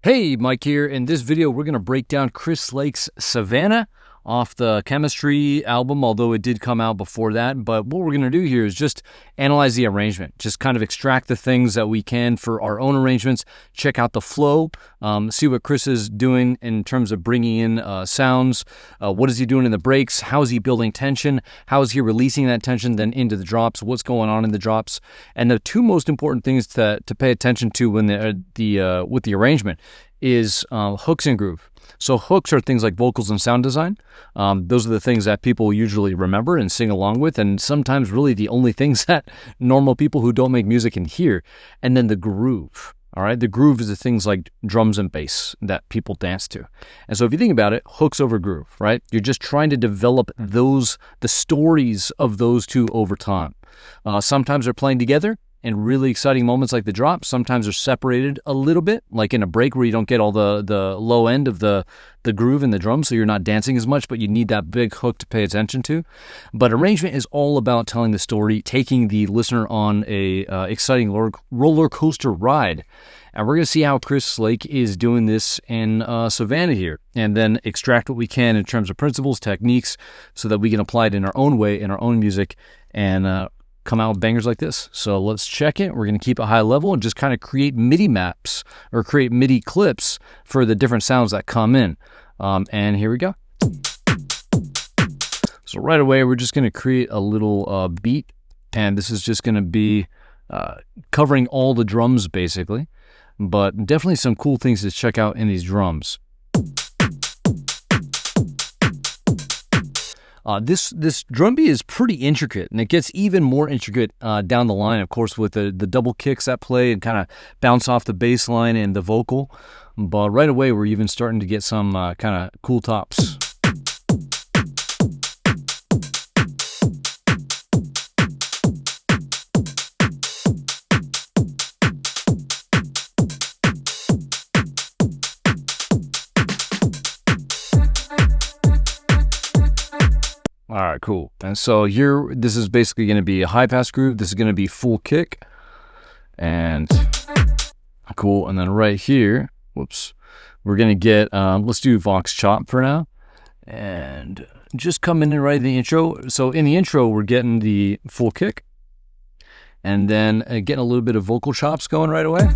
Hey, Mike here. In this video, we're going to break down Chris Lake's Savana off the Chemistry album, although it did come out before that. But what we're going to do here is just analyze the arrangement, just kind of extract the things that we can for our own arrangements, check out the flow, see what Chris is doing in terms of bringing in sounds, what is he doing in the breaks, how is he building tension, how is he releasing that tension then into the drops, what's going on in the drops. And the two most important things to pay attention to when with the arrangement is hooks and groove. So hooks are things like vocals and sound design. Those are the things that people usually remember and sing along with, and sometimes really the only things that normal people who don't make music can hear. And then the groove. All right, the groove is the things like drums and bass that people dance to. And so if you think about it, hooks over groove, right? You're just trying to develop the stories of those two over time. Sometimes they're playing together in really exciting moments like the drop. Sometimes they're separated a little bit, like in a break where you don't get all the low end of the groove in the drum, so you're not dancing as much, but you need that big hook to pay attention to. But arrangement is all about telling the story, taking the listener on a exciting roller coaster ride. And we're going to see how Chris Lake is doing this in Savana here, and then extract what we can in terms of principles, techniques, so that we can apply it in our own way, in our own music, and come out with bangers like this. So let's check it. We're going to keep it high level and just kind of create MIDI maps or create MIDI clips for the different sounds that come in. And here we go. So right away, we're just going to create a little beat. And this is just going to be covering all the drums basically, but definitely some cool things to check out in these drums. This drum beat is pretty intricate, and it gets even more intricate down the line, of course, with the double kicks at play and kind of bounce off the bass line and the vocal. But right away, we're even starting to get some kind of cool tops. All right, cool. And so here, this is basically going to be a high pass groove. This is going to be full kick. And cool. And then right here, whoops, we're going to get, let's do Vox Chop for now. And just come in and right in the intro. So in the intro, we're getting the full kick. And then getting a little bit of vocal chops going right away.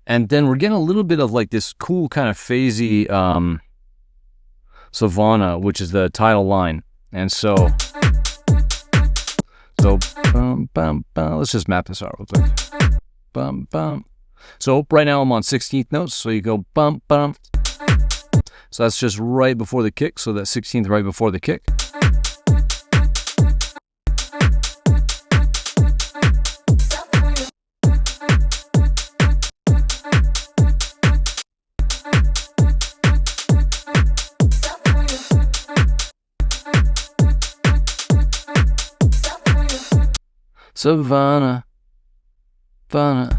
And then we're getting a little bit of like this cool kind of phasey Savana, which is the title line. And so let's just map this out real quick. Bum, bum. So right now I'm on 16th notes, so you go bum, bum. So that's just right before the kick, so that 16th right before the kick. Savana, Savana.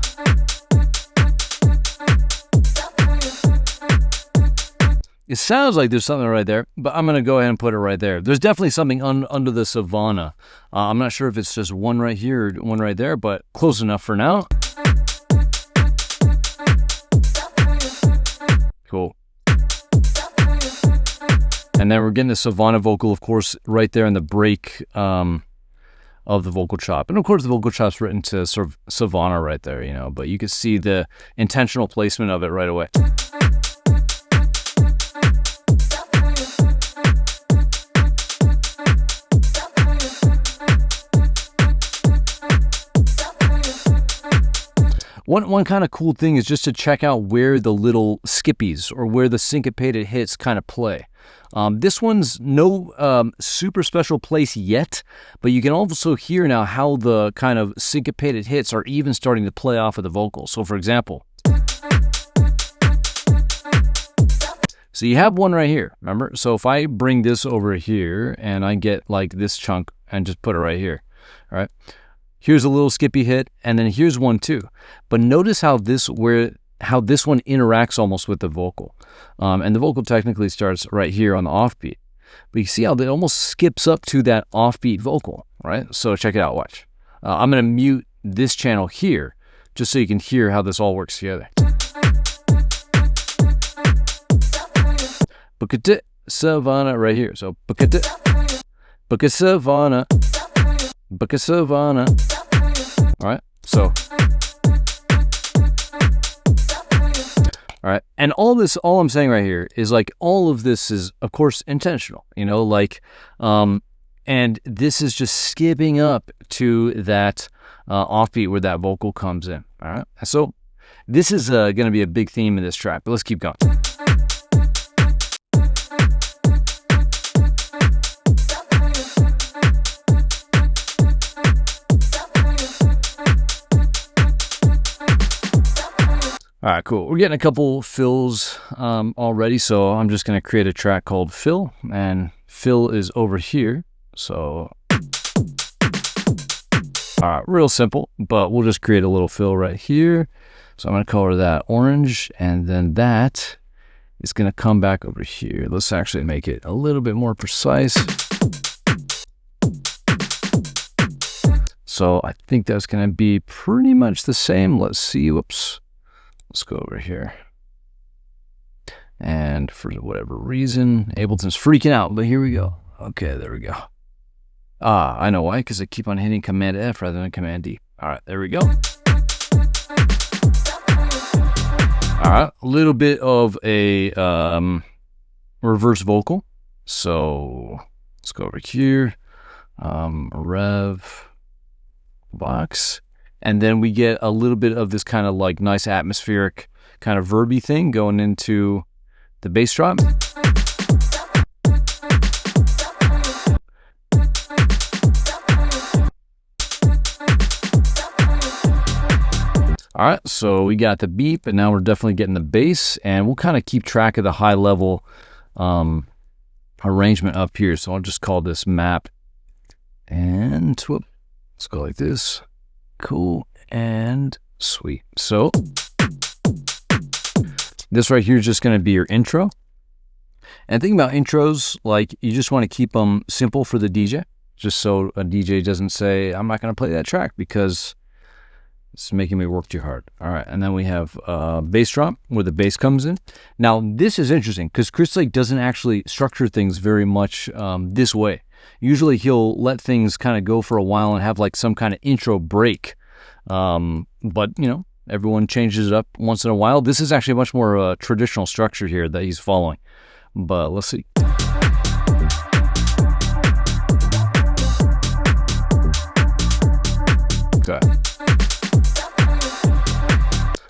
It sounds like there's something right there, but I'm going to go ahead and put it right there. There's definitely something under the Savana. I'm not sure if it's just one right here or one right there, but close enough for now. Cool. And then we're getting the Savana vocal, of course, right there in the break of the vocal chop. And of course the vocal chop's written to sort of Savana right there, you know, but you can see the intentional placement of it right away. One kind of cool thing is just to check out where the little skippies or where the syncopated hits kind of play. This one's no super special place yet, but you can also hear now how the kind of syncopated hits are even starting to play off of the vocals. So for example, so you have one right here, remember? So if I bring this over here and I get like this chunk and just put it right here, all right? Here's a little skippy hit, and then here's one too. But notice how this one interacts almost with the vocal. And the vocal technically starts right here on the offbeat. But you see how it almost skips up to that offbeat vocal, right? So check it out, watch. I'm going to mute this channel here, just so you can hear how this all works together. Bukata Savana right here. So Bukata Savana. Bukata Savana. All right. So all right. And all I'm saying right here is like all of this is of course intentional, you know, like and this is just skipping up to that offbeat where that vocal comes in. All right. So this is going to be a big theme in this track, but let's keep going. All right, cool. We're getting a couple fills already, so I'm just going to create a track called Fill, and Fill is over here. So, all right, real simple, but we'll just create a little fill right here. So I'm going to color that orange, and then that is going to come back over here. Let's actually make it a little bit more precise. So I think that's going to be pretty much the same. Let's see. Whoops. Let's go over here. And for whatever reason, Ableton's freaking out, but here we go. Okay, there we go. I know why, because I keep on hitting Command F rather than Command D. All right, there we go. All right, a little bit of a reverse vocal. So let's go over here. Rev box. And then we get a little bit of this kind of like nice atmospheric kind of verby thing going into the bass drop. All right, so we got the beep, and now we're definitely getting the bass, and we'll kind of keep track of the high level arrangement up here. So I'll just call this map, and whoop, let's go like this. Cool and sweet. So this right here is just going to be your intro. And think about intros, like you just want to keep them simple for the DJ, just so a DJ doesn't say, I'm not going to play that track because it's making me work too hard. All right, and then we have bass drop where the bass comes in. Now this is interesting because Chris Lake doesn't actually structure things very much this way. Usually he'll let things kind of go for a while and have like some kind of intro break. But, you know, everyone changes it up once in a while. This is actually much more traditional structure here that he's following. But let's see. Okay.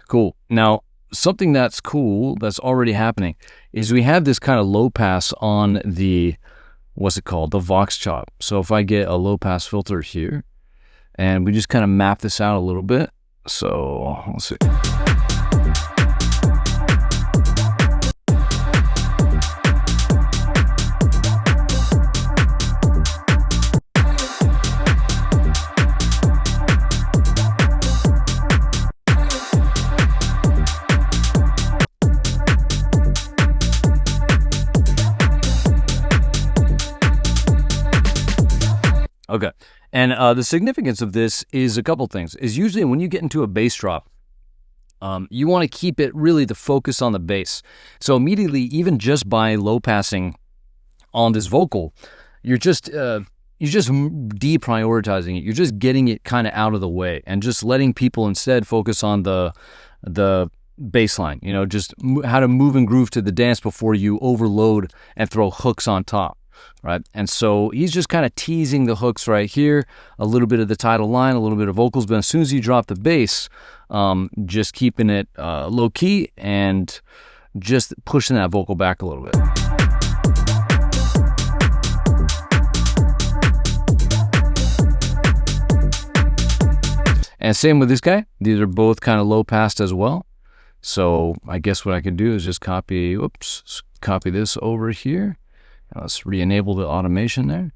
Cool. Now, something that's cool that's already happening is we have this kind of low pass on the, what's it called? The Vox chop. So if I get a low pass filter here, and we just kind of map this out a little bit. So let's see. Okay, and the significance of this is a couple things. Is usually when you get into a bass drop, you want to keep it really the focus on the bass. So immediately, even just by low passing on this vocal, you're just deprioritizing it. You're just getting it kind of out of the way and just letting people instead focus on the bass line. You know, just how to move and groove to the dance before you overload and throw hooks on top. Right, and so he's just kind of teasing the hooks right here, a little bit of the title line, a little bit of vocals, but as soon as you drop the bass, just keeping it low key and just pushing that vocal back a little bit. And same with this guy. These are both kind of low passed as well. So I guess what I can do is just copy this over here. Now let's re-enable the automation there.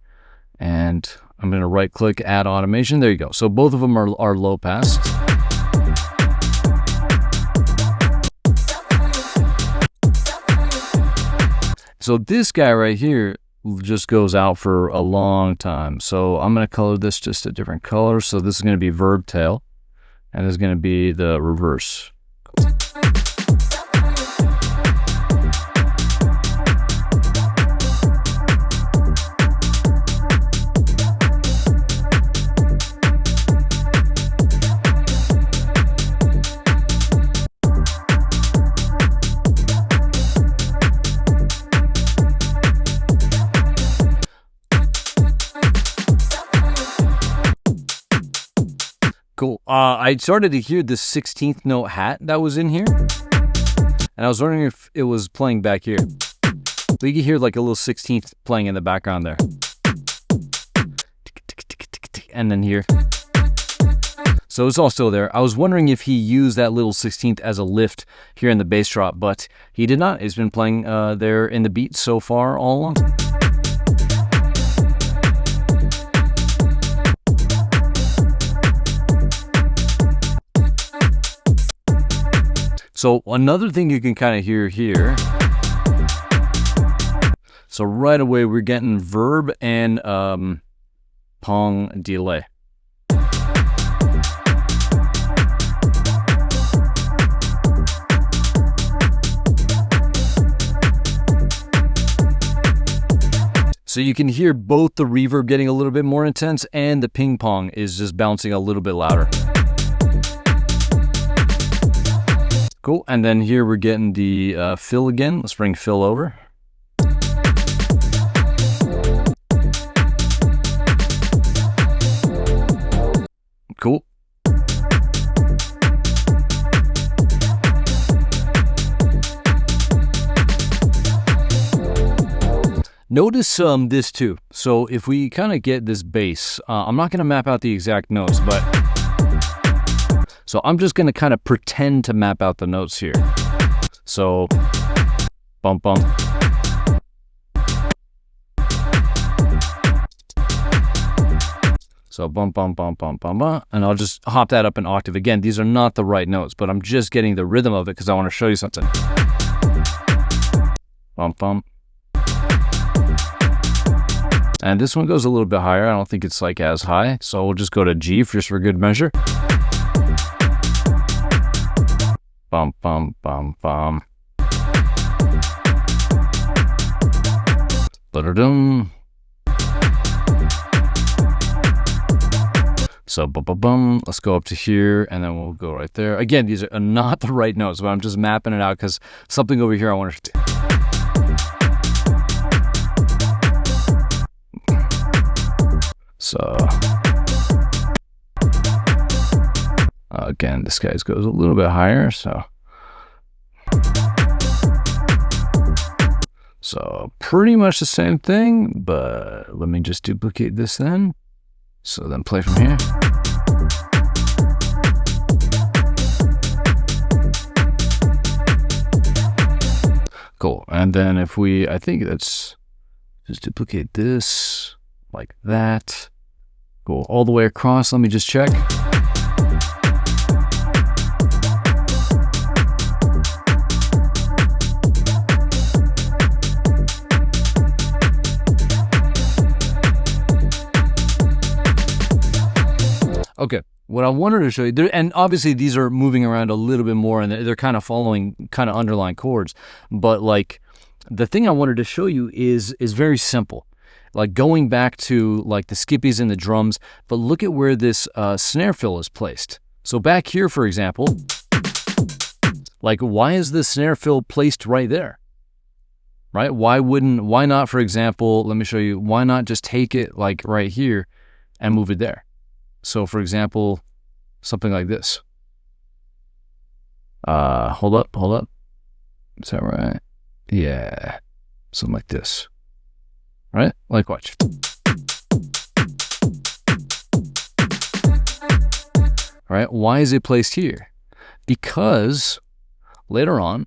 And I'm going to right-click, add automation. There you go. So both of them are low pass. So this guy right here just goes out for a long time. So I'm going to color this just a different color. So this is going to be verb tail. And there's going to be the reverse. Cool. I started to hear the 16th note hat that was in here, and I was wondering if it was playing back here. So you can hear like a little 16th playing in the background there. And then here. So it's all still there. I was wondering if he used that little 16th as a lift here in the bass drop, but he did not. He's been playing there in the beat so far all along. So another thing you can kind of hear here. So right away we're getting verb and pong delay. So you can hear both the reverb getting a little bit more intense and the ping pong is just bouncing a little bit louder. Cool, and then here we're getting the fill again. Let's bring fill over. Cool. Notice this too. So if we kind of get this bass, I'm not going to map out the exact notes, but so I'm just going to kind of pretend to map out the notes here. So, bump, bump. So, bump, bump, bump, bump, bump, bump. And I'll just hop that up an octave. Again, these are not the right notes, but I'm just getting the rhythm of it because I want to show you something. Bump, bump. And this one goes a little bit higher. I don't think it's like as high. So we'll just go to G just for good measure. Bum, bum, bum, bum. Ba-da-dum. So, bum-bum-bum. Let's go up to here, and then we'll go right there. Again, these are not the right notes, but I'm just mapping it out because something over here I want to do. So, again, this guy goes a little bit higher, so pretty much the same thing, but let me just duplicate this then. So then play from here. Cool, and then if we, I think that's, just duplicate this like that. Go all the way across. Let me just check. Okay, what I wanted to show you, and obviously these are moving around a little bit more, and they're kind of following kind of underlying chords, but like the thing I wanted to show you is very simple. Like going back to like the skippies and the drums, but look at where this snare fill is placed. So back here, for example, like why is the snare fill placed right there? Right? Why not, for example, let me show you, why not just take it like right here and move it there? So for example, something like this. Hold up. Is that right? Yeah. Something like this. Right? Like watch. All right, why is it placed here? Because later on,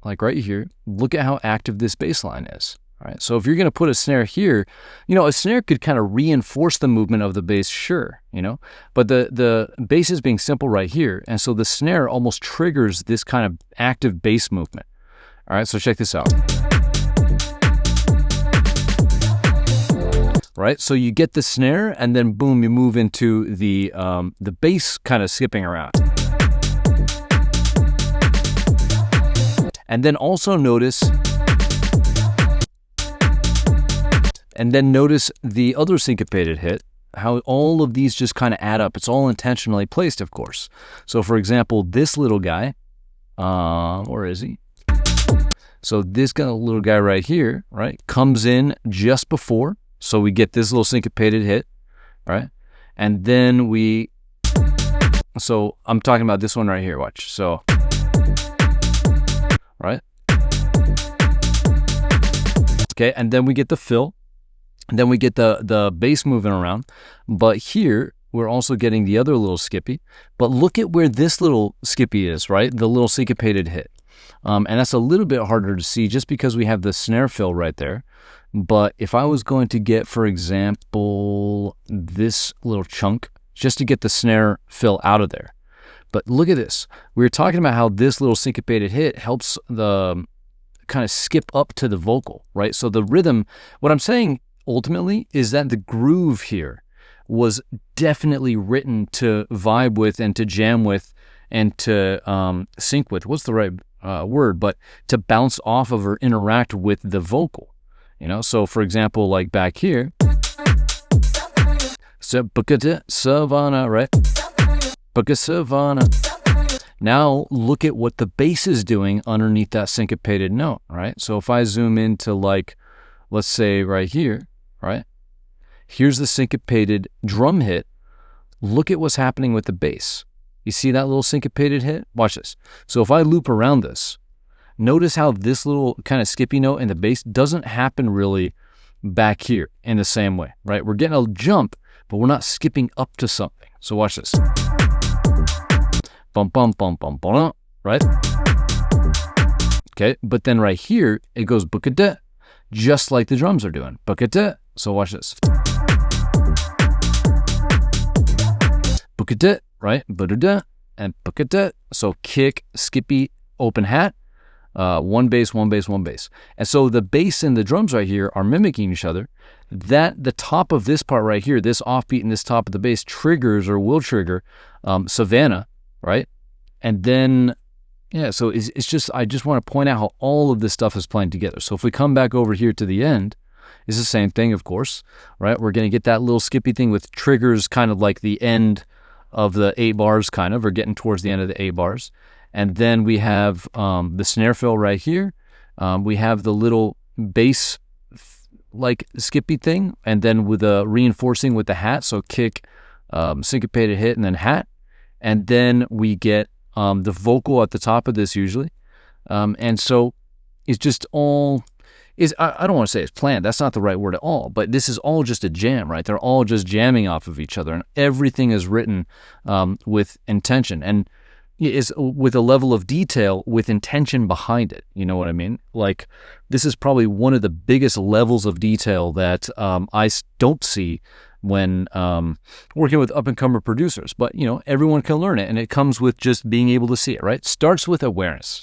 like right here, look at how active this bass line is. All right, so if you're going to put a snare here, you know, a snare could kind of reinforce the movement of the bass, sure, you know, but the bass is being simple right here, and so the snare almost triggers this kind of active bass movement. All right, so check this out. right? So you get the snare, and then boom, you move into the bass kind of skipping around. And then also notice the other syncopated hit, how all of these just kind of add up. It's all intentionally placed, of course. So for example, this little guy, where is he? So this little guy right here, right, comes in just before. So we get this little syncopated hit, right? And then so I'm talking about this one right here, watch. So, right? Okay, and then we get the fill. And then we get the bass moving around. But here, we're also getting the other little skippy. But look at where this little skippy is, right? The little syncopated hit. And that's a little bit harder to see just because we have the snare fill right there. But if I was going to get, for example, this little chunk, just to get the snare fill out of there. But look at this. We were talking about how this little syncopated hit helps the kind of skip up to the vocal, right? So the rhythm, what I'm saying ultimately is that the groove here was definitely written to vibe with and to jam with and to sync with. What's the right word? But to bounce off of or interact with the vocal. You know, so for example, like back here, Savana, right? Savana. Now look at what the bass is doing underneath that syncopated note, right? So if I zoom into, like, let's say right here, right? Here's the syncopated drum hit. Look at what's happening with the bass. You see that little syncopated hit? Watch this. So if I loop around this, notice how this little kind of skippy note in the bass doesn't happen really back here in the same way, right? We're getting a jump, but we're not skipping up to something. So watch this. Bum, bum, bum, bum, bum, right? Okay, but then right here, it goes bukada, just like the drums are doing. Bukada. So watch this. Bukada, right? Bukada and bukada. So kick, skippy, open hat. One bass, one bass, one bass. And so the bass and the drums right here are mimicking each other. That the top of this part right here, this offbeat and this top of the bass triggers or will trigger Savana, right? And then, yeah, so it's just, I just want to point out how all of this stuff is playing together. So if we come back over here to the end, it's the same thing, of course, right? We're going to get that little skippy thing with triggers kind of like the end of the 8 bars kind of, or getting towards the end of the 8 bars. And then we have the snare fill right here. We have the little bass like skippy thing, and then with a reinforcing with the hat. So kick, syncopated hit, and then hat. And then we get the vocal at the top of this usually. And so it's just all, I don't want to say it's planned. That's not the right word at all. But this is all just a jam, right? They're all just jamming off of each other. And everything is written with intention. And is with a level of detail with intention behind it. You know what I mean? Like, this is probably one of the biggest levels of detail that I don't see when working with up-and-comer producers. But, you know, everyone can learn it, and it comes with just being able to see it, right? Starts with awareness.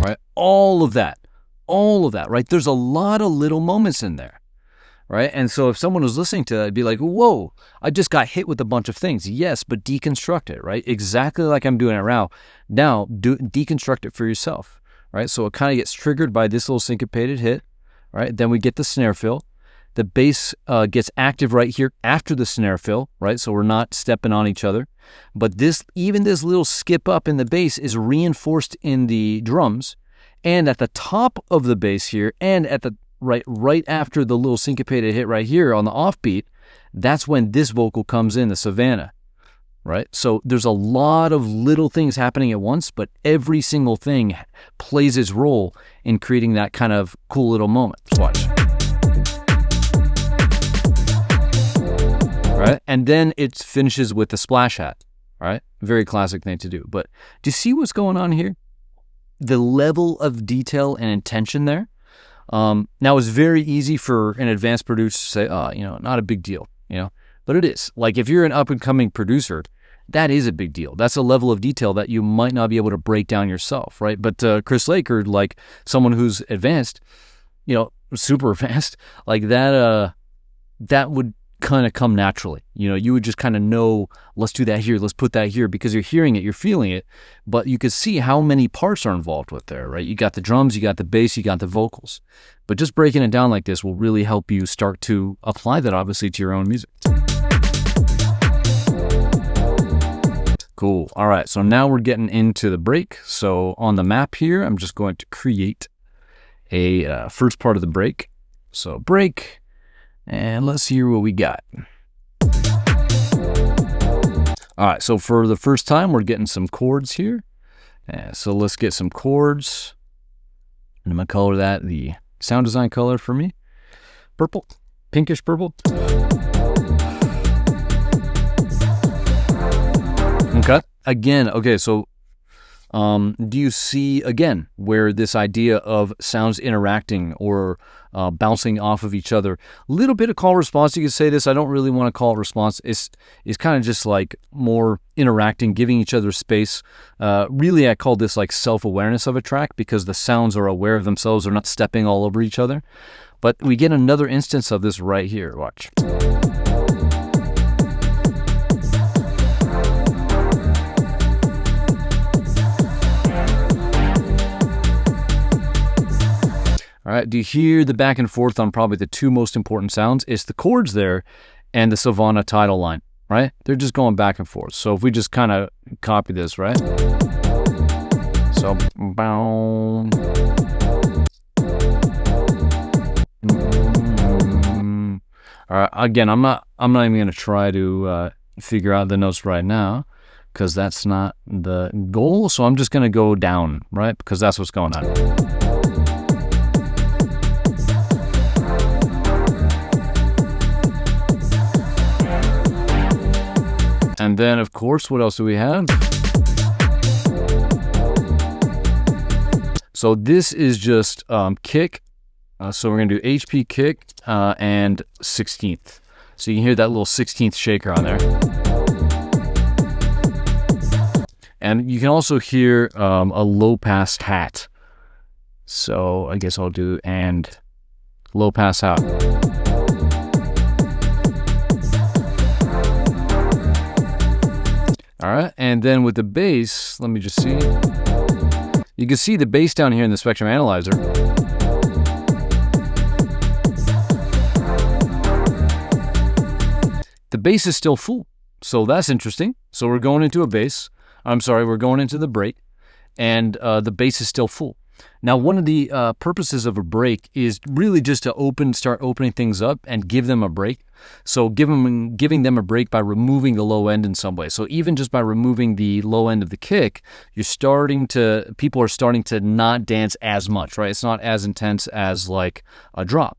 Right? All of that, right? There's a lot of little moments in there. Right? And so if someone was listening to that, I'd be like, whoa, I just got hit with a bunch of things. Yes, but deconstruct it, right? Exactly like I'm doing it now. Now, deconstruct it for yourself, right? So it kind of gets triggered by this little syncopated hit, right? Then we get the snare fill. The bass gets active right here after the snare fill, right? So we're not stepping on each other. But even this little skip up in the bass is reinforced in the drums. And at the top of the bass here, and at the right after the little syncopated hit right here on the offbeat, that's when this vocal comes in, the Savana, right? So there's a lot of little things happening at once, but every single thing plays its role in creating that kind of cool little moment. Let's watch. Right? And then it finishes with the splash hat, right? Very classic thing to do. But do you see what's going on here? The level of detail and intention there. Now it's very easy for an advanced producer to say, you know, not a big deal, you know, but it is. Like if you're an up and coming producer that is a big deal. That's a level of detail that you might not be able to break down yourself, right? But Chris Lake, or like someone who's advanced, you know, super advanced, like that would kind of come naturally. You know, you would just kind of know, let's do that here, let's put that here, because you're hearing it, you're feeling it, but you could see how many parts are involved with there, right? You got the drums, you got the bass, you got the vocals. But just breaking it down like this will really help you start to apply that, obviously, to your own music. Cool. All right, so now we're getting into the break. So on the map here, I'm just going to create a first part of the break. So break. And let's hear what we got. All right, so for the first time, we're getting some chords here. So let's get some chords. And I'm going to color that the sound design color for me. Purple, pinkish purple. Okay, again, okay, so do you see, again, where this idea of sounds interacting or bouncing off of each other? A little bit of call response, you could say this. I don't really want to call it response. It's kind of just like more interacting, giving each other space. Really, I call this like self-awareness of a track, because the sounds are aware of themselves. They're not stepping all over each other. But we get another instance of this right here. Watch. All right, do you hear the back and forth on probably the two most important sounds? It's the chords there and the Savana title line, right? They're just going back and forth. So if we just kind of copy this, right? So, bow. All right, again, I'm not even going to try to figure out the notes right now, because that's not the goal. So I'm just going to go down, right? Because that's what's going on. And then, of course, what else do we have? So this is just kick. So we're going to do HP kick and 16th. So you can hear that little 16th shaker on there. And you can also hear a low pass hat. So I guess I'll do and low pass hat. All right, and then with the bass, let me just see. You can see the bass down here in the spectrum analyzer. The bass is still full, so that's interesting. So we're going into a bass. I'm sorry, we're going into the break, and the bass is still full. Now, one of the purposes of a break is really just to start opening things up and give them a break. So giving them a break by removing the low end in some way. So even just by removing the low end of the kick, people are starting to not dance as much, right? It's not as intense as like a drop.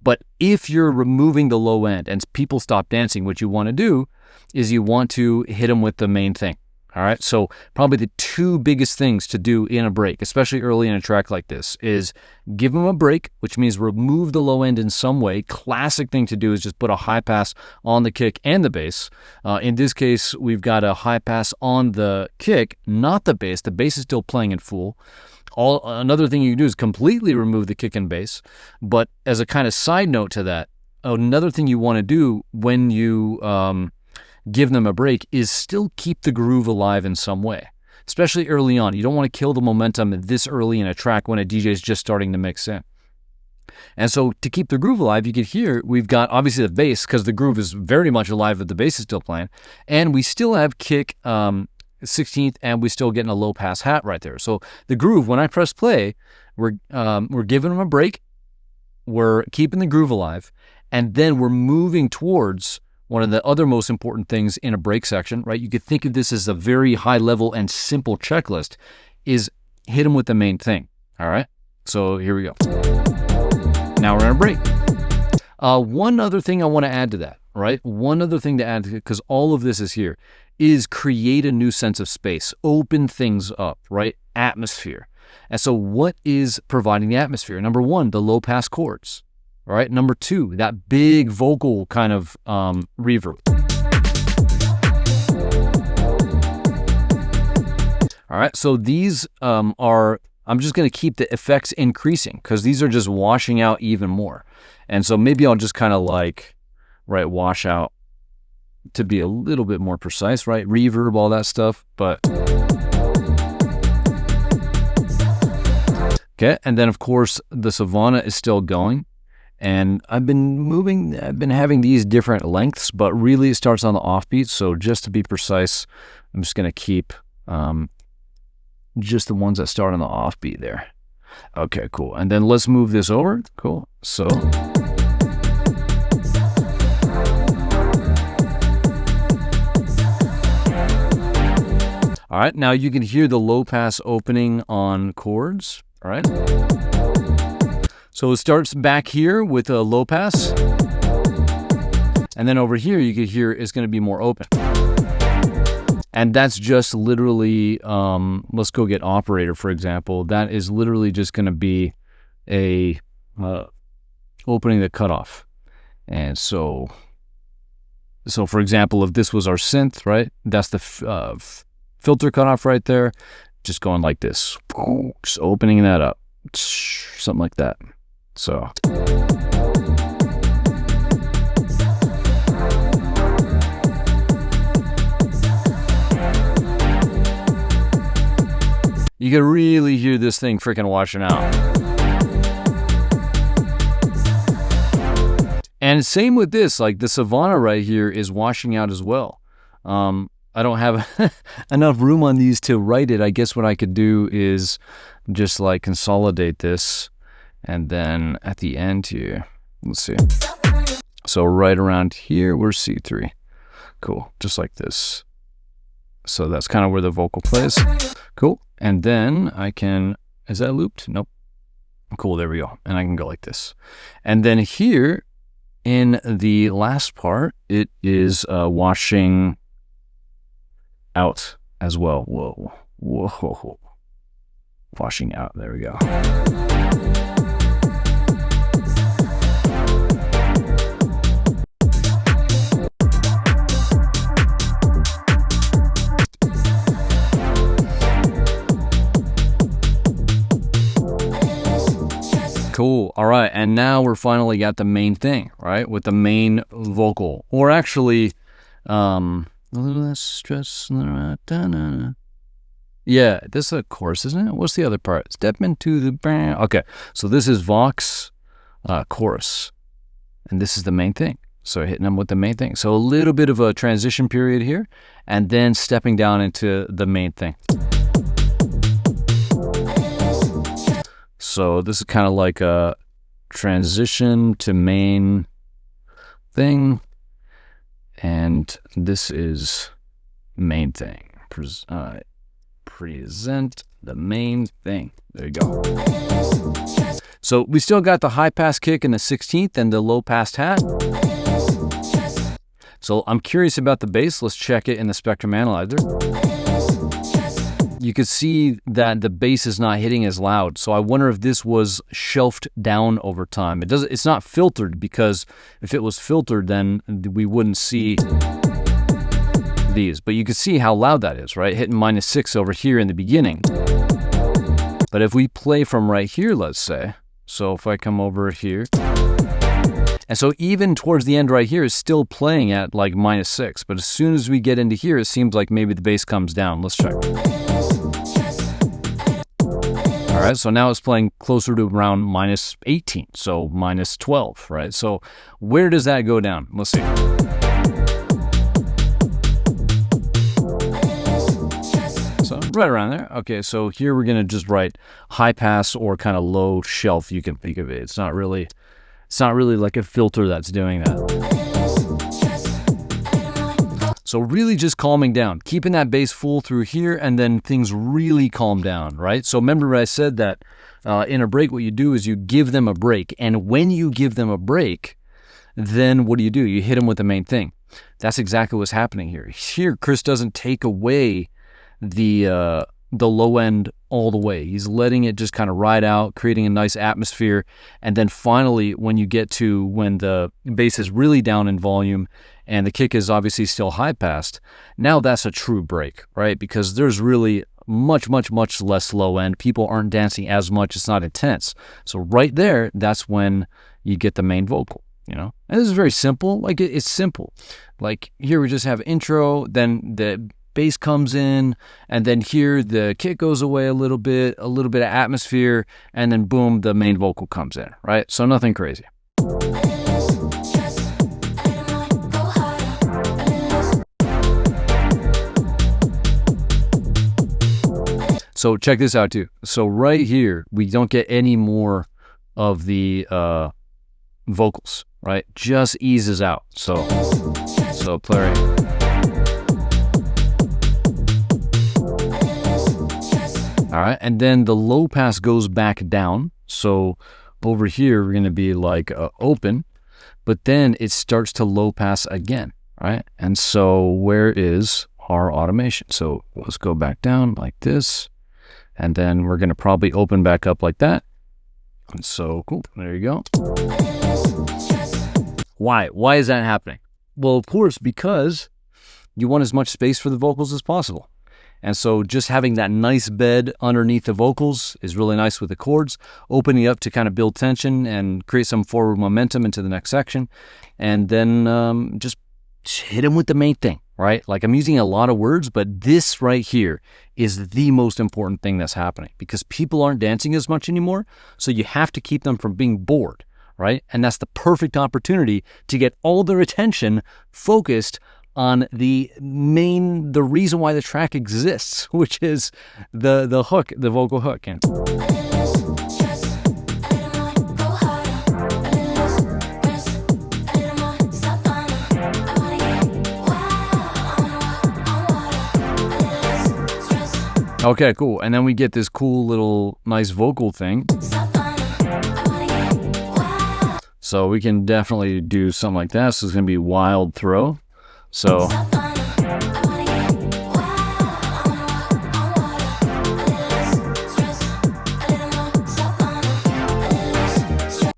But if you're removing the low end and people stop dancing, what you want to do is you want to hit them with the main thing. All right, so probably the two biggest things to do in a break, especially early in a track like this, is give them a break, which means remove the low end in some way. Classic thing to do is just put a high pass on the kick and the bass. In this case, we've got a high pass on the kick, not the bass. The bass is still playing in full. Another thing you can do is completely remove the kick and bass. But as a kind of side note to that, another thing you want to do when you give them a break is still keep the groove alive in some way, especially early on. You don't want to kill the momentum this early in a track when a DJ is just starting to mix in. And so to keep the groove alive, you can hear we've got obviously the bass, because the groove is very much alive if the bass is still playing, and we still have kick 16th, and we're still getting a low pass hat right there. So the groove, when I press play, we're giving them a break, we're keeping the groove alive, and then we're moving towards one of the other most important things in a break section, right? You could think of this as a very high level and simple checklist, is hit them with the main thing. All right, so here we go. Now we're in a break. One other thing I want to add to that, right? One other thing to add, because all of this is here, is create a new sense of space, open things up, right? Atmosphere. And so what is providing the atmosphere? Number one, the low pass chords. All right. Number two, that big vocal kind of reverb. All right, so these are, I'm just going to keep the effects increasing because these are just washing out even more. And so maybe I'll just kind of like, right, wash out to be a little bit more precise, right? Reverb, all that stuff, but... Okay, and then of course the Savana is still going. And I've been having these different lengths, but really it starts on the offbeat. So just to be precise, I'm just going to keep just the ones that start on the offbeat there. Okay, cool. And then let's move this over. Cool. So. All right, now you can hear the low pass opening on chords. All right. So it starts back here with a low pass. And then over here, you can hear it's going to be more open. And that's just literally, let's go get operator, for example. That is literally just going to be a opening the cutoff. And so for example, if this was our synth, right? That's the filter cutoff right there. Just going like this. Just opening that up. Something like that. So you can really hear this thing freaking washing out. And same with this, like the Savana right here is washing out as well. I don't have enough room on these to write it. I guess what I could do is just like consolidate this. And then at the end here, let's see. So right around here, we're C3. Cool, just like this. So that's kind of where the vocal plays. Cool, and then I can, is that looped? Nope. Cool, there we go. And I can go like this. And then here in the last part, it is washing out as well. Whoa, whoa. Washing out, there we go. Cool. All right. And now we're finally got the main thing, right? With the main vocal. Or actually, a little less stress. Yeah, this is a chorus, isn't it? What's the other part? Step into the band. Okay. So this is Vox chorus. And this is the main thing. So hitting them with the main thing. So a little bit of a transition period here. And then stepping down into the main thing. So this is kind of like a transition to main thing. And this is main thing. Present the main thing. There you go. So we still got the high pass kick in the 16th and the low pass hat. So I'm curious about the bass. Let's check it in the spectrum analyzer. You can see that the bass is not hitting as loud. So I wonder if this was shelved down over time. It's not filtered, because if it was filtered, then we wouldn't see these. But you can see how loud that is, right? Hitting -6 over here in the beginning. But if we play from right here, let's say, so if I come over here, and so even towards the end right here is still playing at like -6. But as soon as we get into here, it seems like maybe the bass comes down. Let's check. All right, so now it's playing closer to around -18, so -12, right? So where does that go down? Let's see. So right around there. Okay, so here we're gonna just write high pass or kind of low shelf. You can think of it. It's not really like a filter that's doing that. So really just calming down, keeping that bass full through here, and then things really calm down, right? So remember I said that in a break, what you do is you give them a break. And when you give them a break, then what do? You hit them with the main thing. That's exactly what's happening here. Here, Chris doesn't take away the low end all the way. He's letting it just kind of ride out, creating a nice atmosphere. And then finally, when you get to when the bass is really down in volume and the kick is obviously still high passed, now that's a true break, right? Because there's really much less low end. People aren't dancing as much. It's not intense. So right there, that's when you get the main vocal, you know? And this is very simple. Like, it's simple. Like, here we just have intro, then the bass comes in, and then here the kick goes away a little bit of atmosphere, and then boom, the main vocal comes in, right? So nothing crazy. So check this out too. So right here, we don't get any more of the vocals, right? Just eases out. So play right here. All right, and then the low pass goes back down. So over here, we're gonna be like open, but then it starts to low pass again, right? And so where is our automation? So let's go back down like this, and then we're gonna probably open back up like that. And so cool, there you go. Why is that happening? Well, of course, because you want as much space for the vocals as possible. And so just having that nice bed underneath the vocals is really nice with the chords, opening up to kind of build tension and create some forward momentum into the next section. And then just hit them with the main thing, right? Like, I'm using a lot of words, but this right here is the most important thing that's happening because people aren't dancing as much anymore. So you have to keep them from being bored, right? And that's the perfect opportunity to get all their attention focused on the reason why the track exists, which is the hook, the vocal hook. And okay, cool. And then we get this cool little nice vocal thing. So we can definitely do something like that. So it's going to be wild throw. So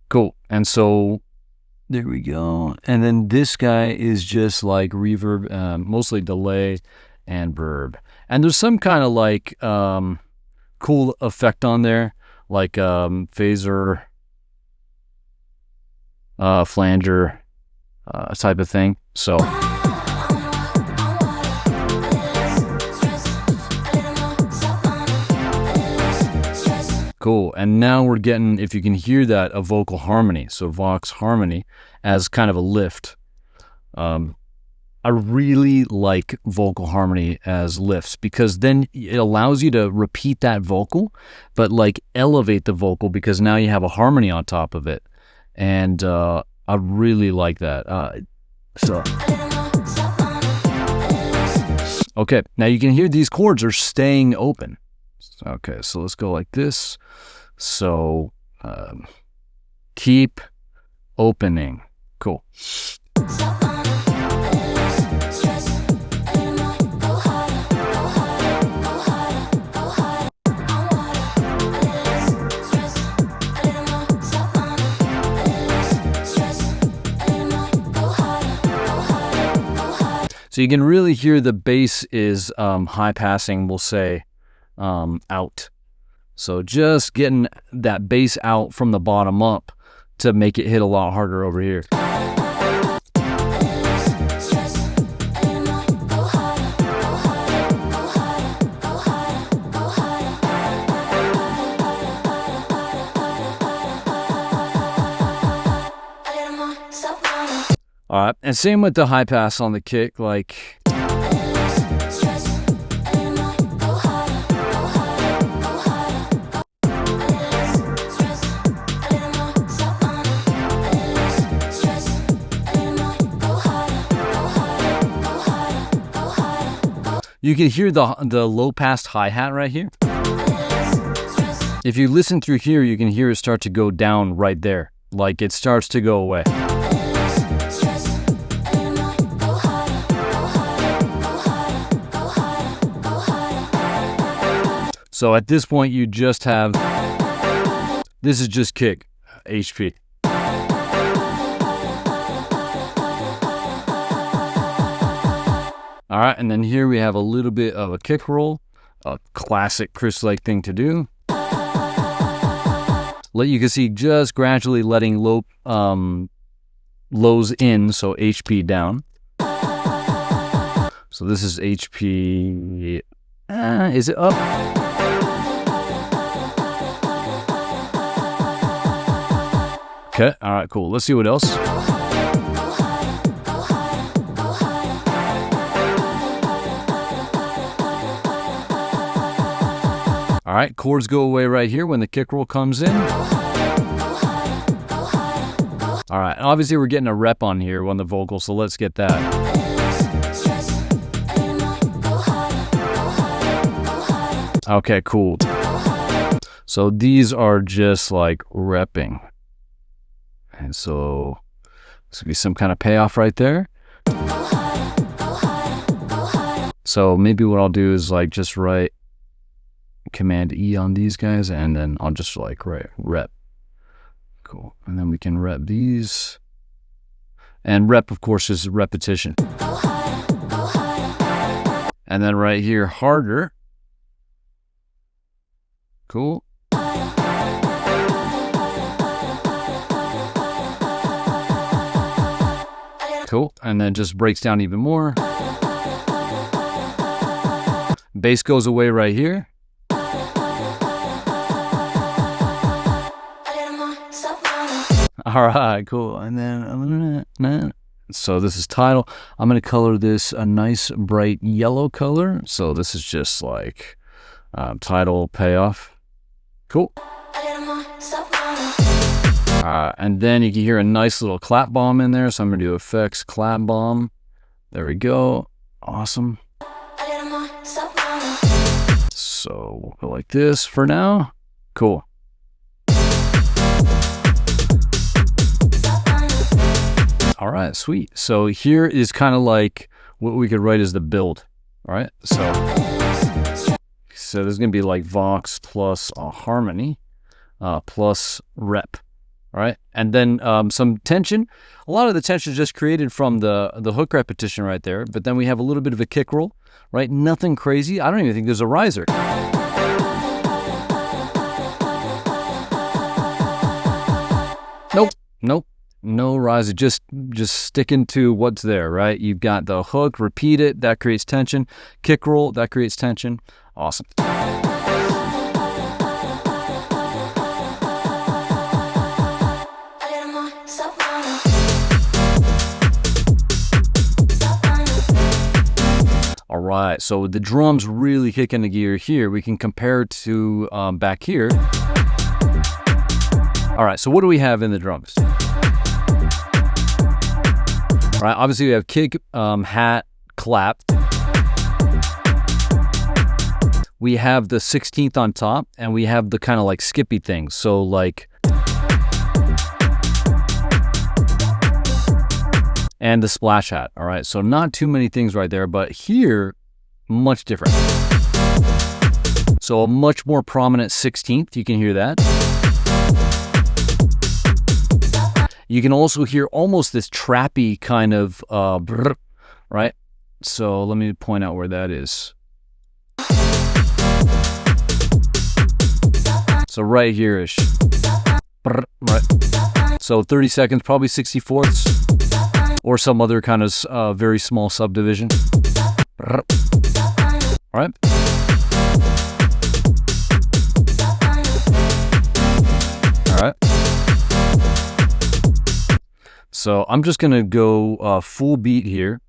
cool. And so there we go. And then this guy is just like reverb, mostly delay and verb. And there's some kind of like cool effect on there, like phaser, flanger type of thing. So cool. And now we're getting, if you can hear that, a vocal harmony. So Vox harmony as kind of a lift. I really like vocal harmony as lifts because then it allows you to repeat that vocal, but like elevate the vocal because now you have a harmony on top of it. And I really like that. Okay, now you can hear these chords are staying open. Okay, so let's go like this. So keep opening. Cool. So you can really hear the bass is high passing, we'll say, out. So just getting that bass out from the bottom up to make it hit a lot harder over here. All right, and same with the high pass on the kick, like. You can hear the low pass hi-hat right here. If you listen through here, you can hear it start to go down right there, like it starts to go away. So at this point, you just have, this is just kick, HP. All right, and then here we have a little bit of a kick roll. a classic Chris Lake thing to do. You can see just gradually letting lows in, so HP down. So this is HP. Is it up? Okay, all right, cool. Let's see what else. All right, chords go away right here when the kick roll comes in. All right, obviously we're getting a rep on here on the vocal, so let's get that. Okay, cool. So these are just like repping. And so this would be some kind of payoff right there. So maybe what I'll do is like just write Command E on these guys, and then I'll just like write rep. Cool. And then we can rep these. And rep, of course, is repetition. And then right here, harder. Cool. Cool. And then just breaks down even more. Bass goes away right here. All right, cool. And then, so this is title. I'm going to color this a nice bright yellow color. So this is just like title payoff. Cool. And then you can hear a nice little clap bomb in there. So I'm going to do effects, clap bomb. There we go. Awesome. So we'll go like this for now. Cool. All right, sweet. So here is kind of like what we could write as the build. All right, so there's going to be like Vox plus a harmony plus rep. All right, and then some tension. A lot of the tension is just created from the hook repetition right there, but then we have a little bit of a kick roll, right? Nothing crazy. I don't even think there's a riser. Nope. No riser, just sticking to what's there, right? You've got the hook, repeat it, that creates tension. Kick roll, that creates tension. Awesome. All right, so the drums really kick into gear here. We can compare to back here. All right, so what do we have in the drums? All right, obviously we have kick, hat, clap. We have the 16th on top, and we have the kind of like skippy things. So like, and the splash hat. All right, so not too many things right there, but here, much different. So a much more prominent 16th, you can hear that. You can also hear almost this trappy kind of, right? So let me point out where that is. So right here-ish. Right. So 30 seconds, probably 64ths, or some other kind of very small subdivision. All right. All right. So I'm just going to go full beat here.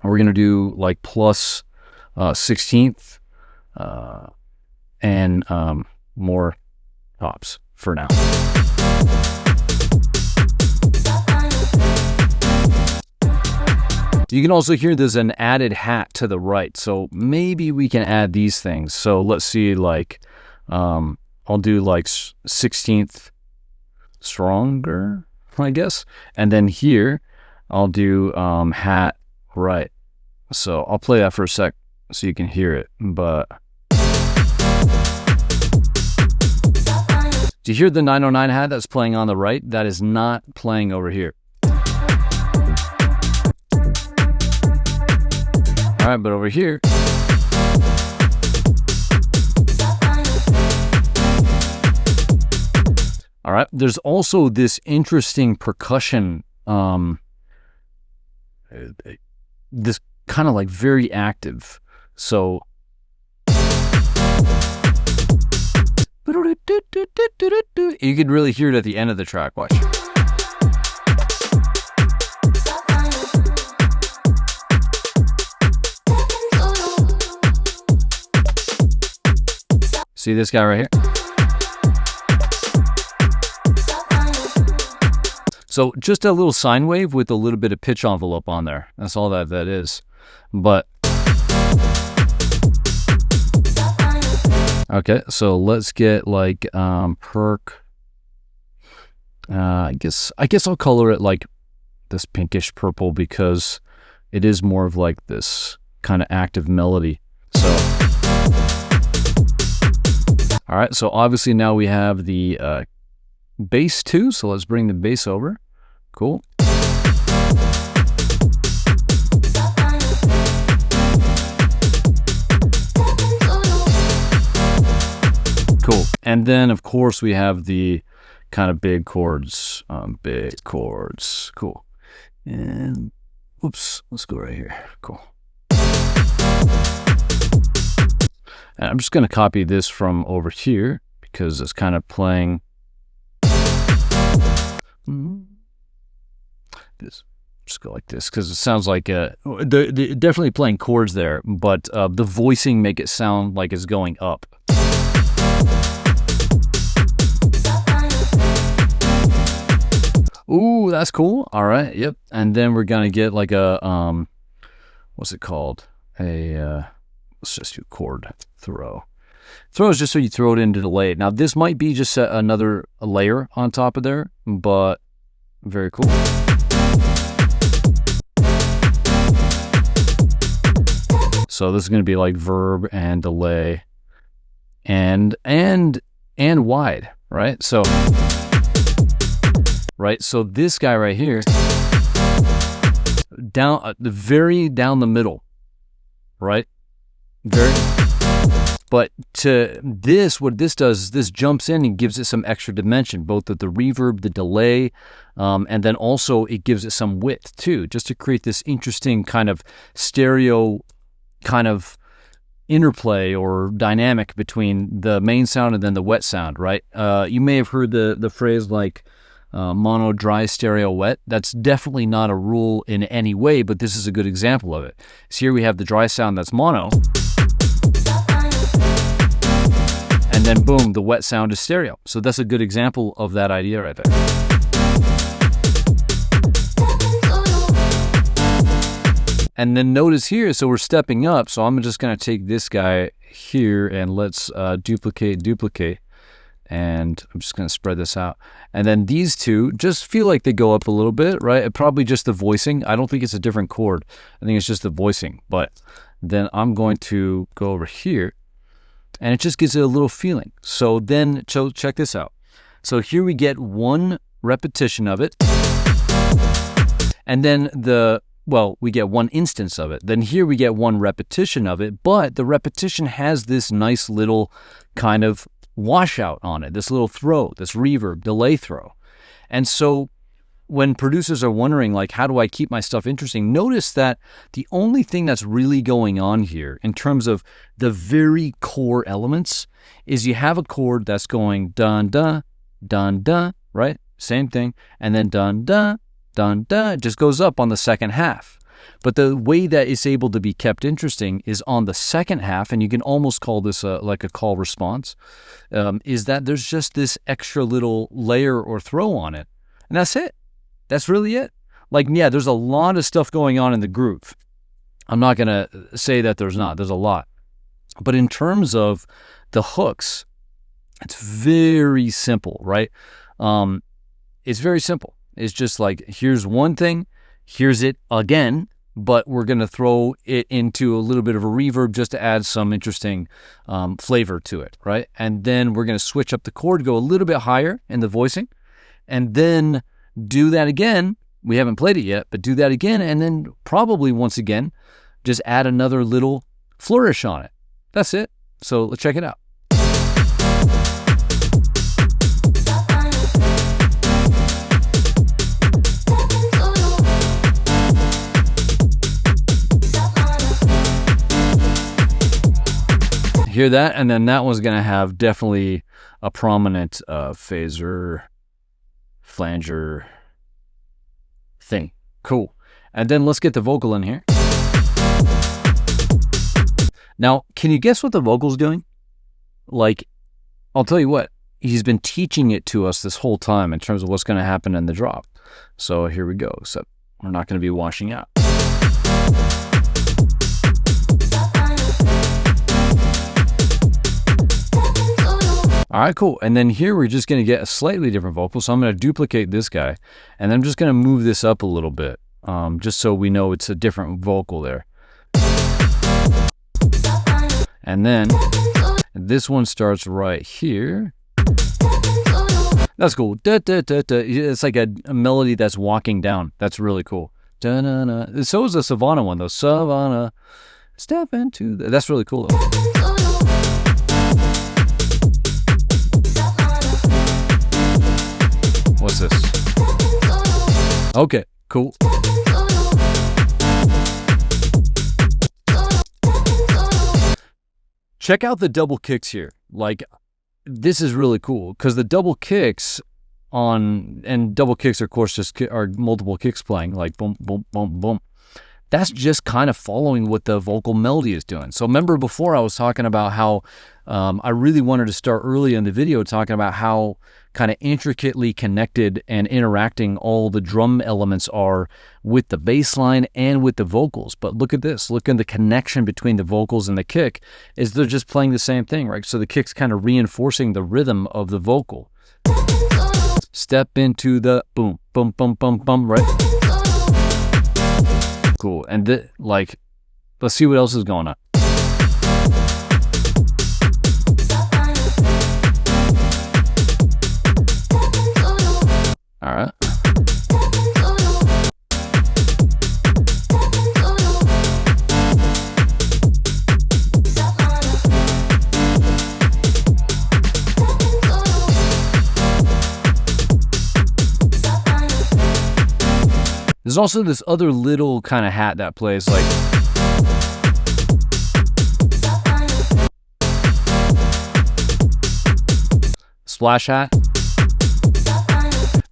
We're going to do like plus 16th and more tops for now. You can also hear there's an added hat to the right. So maybe we can add these things. So let's see, like, I'll do like 16th stronger, I guess. And then here, I'll do hat right. So I'll play that for a sec so you can hear it. But do you hear the 909 hat that's playing on the right? That is not playing over here. All right, but over here, All right. There's also this interesting percussion, this kind of like very active. So you could really hear it at the end of the track. Watch. See this guy right here? So just a little sine wave with a little bit of pitch envelope on there. That's all that is. But okay, so let's get like perk. I guess I'll color it like this pinkish purple because it is more of like this kind of active melody. So all right, so obviously now we have the bass too, so let's bring the bass over. Cool. Cool. And then, of course, we have the kind of big chords. Cool. And, whoops, let's go right here. Cool. And I'm just going to copy this from over here because it's kind of playing this. Just go like this because it sounds like they're definitely playing chords there, but the voicing make it sound like it's going up. Ooh, that's cool. All right, yep. And then we're gonna get like a what's it called? Let's just do chord throw. Throw is just so you throw it into delay. Now this might be just another layer on top of there, but very cool. So this is going to be like verb and delay and wide, right? So this guy right here, very down the middle, right? But to this, what this does is this jumps in and gives it some extra dimension, both with the reverb, the delay, and then also it gives it some width too, just to create this interesting kind of stereo kind of interplay or dynamic between the main sound and then the wet sound, right? You may have heard the phrase like mono, dry, stereo, wet. That's definitely not a rule in any way, but this is a good example of it. So here we have the dry sound that's mono. And then boom, the wet sound is stereo. So that's a good example of that idea right there. And then notice here, so we're stepping up. So I'm just going to take this guy here and let's duplicate. And I'm just going to spread this out. And then these two just feel like they go up a little bit, right? Probably just the voicing. I don't think it's a different chord. I think it's just the voicing. But then I'm going to go over here. And it just gives it a little feeling. So check this out. So here we get one repetition of it. And then we get one instance of it. Then here we get one repetition of it. But the repetition has this nice little kind of washout on it. This little throw, this reverb, delay throw. And so when producers are wondering, like, how do I keep my stuff interesting? Notice that the only thing that's really going on here in terms of the very core elements is you have a chord that's going dun, dun, dun, dun, right? Same thing. And then dun, dun, dun, dun. It just goes up on the second half. But the way that it's able to be kept interesting is on the second half, and you can almost call this like a call response, is that there's just this extra little layer or throw on it. And that's it. That's really it. Like, yeah, there's a lot of stuff going on in the groove. I'm not going to say that there's not. There's a lot. But in terms of the hooks, it's very simple, right? It's very simple. It's just like, here's one thing, here's it again, but we're going to throw it into a little bit of a reverb just to add some interesting flavor to it, right? And then we're going to switch up the chord, go a little bit higher in the voicing, and then do that again. We haven't played it yet, but do that again, and then probably once again, just add another little flourish on it. That's it. So let's check it out. Hear that? And then that one's going to have definitely a prominent phaser, flanger thing. Cool. And then let's get the vocal in here. Now, can you guess what the vocal's doing? Like, I'll tell you what, he's been teaching it to us this whole time in terms of what's going to happen in the drop. So here we go. So we're not going to be washing out. All right, cool. And then here we're just going to get a slightly different vocal. So I'm going to duplicate this guy, and I'm just going to move this up a little bit, just so we know it's a different vocal there. And then this one starts right here. That's cool. Da, da, da, da. It's like a melody that's walking down. That's really cool. Da, da, da. So is the Savana one, though. Savana, step into the... That's really cool, though. What's this? Okay, cool. Check out the double kicks here. Like, this is really cool because the double kicks and double kicks, of course, just are multiple kicks playing, like boom, boom, boom, boom. That's just kind of following what the vocal melody is doing. So remember before I was talking about how I really wanted to start early in the video talking about how kind of intricately connected and interacting all the drum elements are with the bass line and with the vocals. But look at this. Look at the connection between the vocals and the kick is they're just playing the same thing, right? So the kick's kind of reinforcing the rhythm of the vocal. Step into the boom, boom, boom, boom, boom, right? Cool. And like, let's see what else is going on. All right. There's also this other little kind of hat that plays like... Splash hat.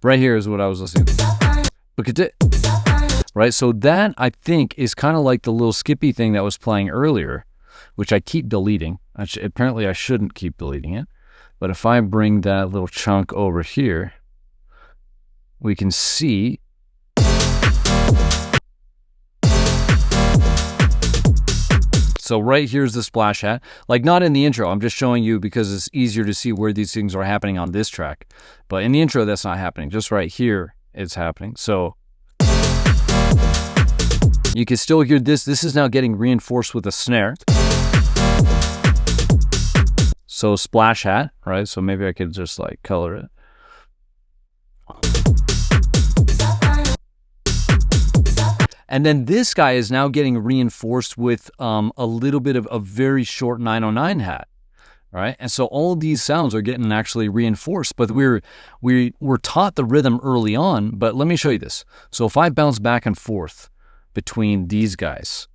Right here is what I was listening to. Look at it. Right, so that, I think, is kind of like the little skippy thing that was playing earlier, which I keep deleting. Apparently, I shouldn't keep deleting it. But if I bring that little chunk over here, we can see... So right here's the splash hat. Like, not in the intro. I'm just showing you because it's easier to see where these things are happening on this track. But in the intro, that's not happening. Just right here, it's happening. So you can still hear this. This is now getting reinforced with a snare. So splash hat, right? So maybe I could just like color it. And then this guy is now getting reinforced with a little bit of a very short 909 hat, right? And so all of these sounds are getting actually reinforced, but we're taught the rhythm early on, but let me show you this. So if I bounce back and forth between these guys,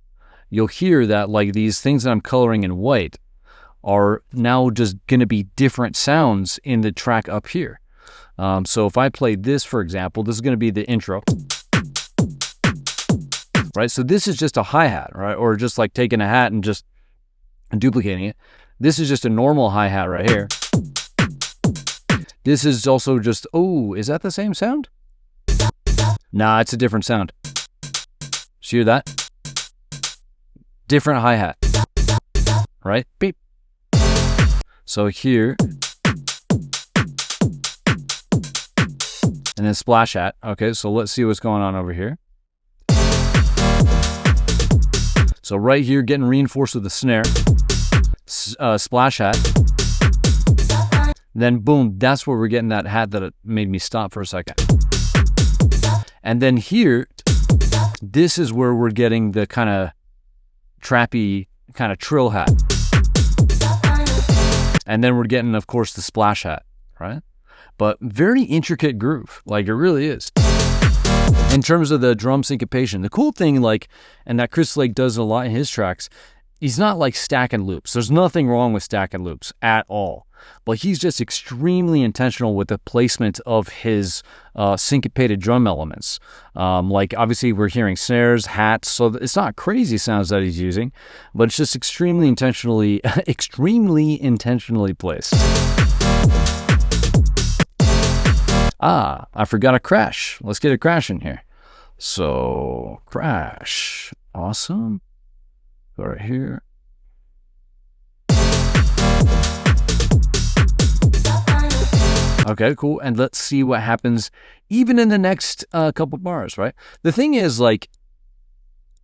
you'll hear that like these things that I'm coloring in white are now just going to be different sounds in the track up here. So if I play this, for example, this is going to be the intro. Right, so this is just a hi-hat, right? Or just like taking a hat and just duplicating it. This is just a normal hi-hat right here. This is also just, oh, is that the same sound? Nah, it's a different sound. See that? Different hi-hat, right? Beep. So here, and then splash hat. Okay, so let's see what's going on over here. So right here, getting reinforced with the snare, splash hat. Then boom, that's where we're getting that hat that it made me stop for a second. And then here, this is where we're getting the kind of trappy, kind of trill hat. And then we're getting, of course, the splash hat, right? But very intricate groove, like it really is. In terms of the drum syncopation, the cool thing, like, and that Chris Lake does a lot in his tracks, he's not like stacking loops. There's nothing wrong with stacking loops at all. But he's just extremely intentional with the placement of his syncopated drum elements. Like obviously we're hearing snares, hats, so it's not crazy sounds that he's using, but it's just extremely intentionally placed. I forgot a crash. Let's get a crash in here. So crash, awesome. Go right here. Okay, cool. And let's see what happens even in the next couple bars, right? The thing is, like,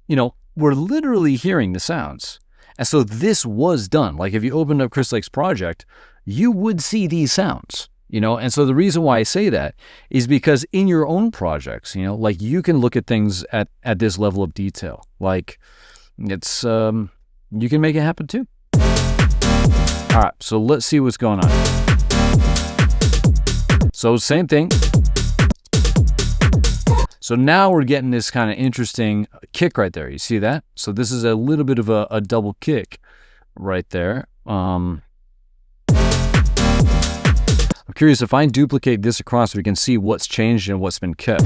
you know, we're literally hearing the sounds. And so this was done. Like, if you opened up Chris Lake's project, you would see these sounds, you know? And so the reason why I say that is because in your own projects, you know, like, you can look at things at this level of detail. Like, it's, you can make it happen too. All right, so let's see what's going on. So same thing. So now we're getting this kind of interesting kick right there. You see that? So this is a little bit of a double kick right there. I'm curious if I duplicate this across, we can see what's changed and what's been kept.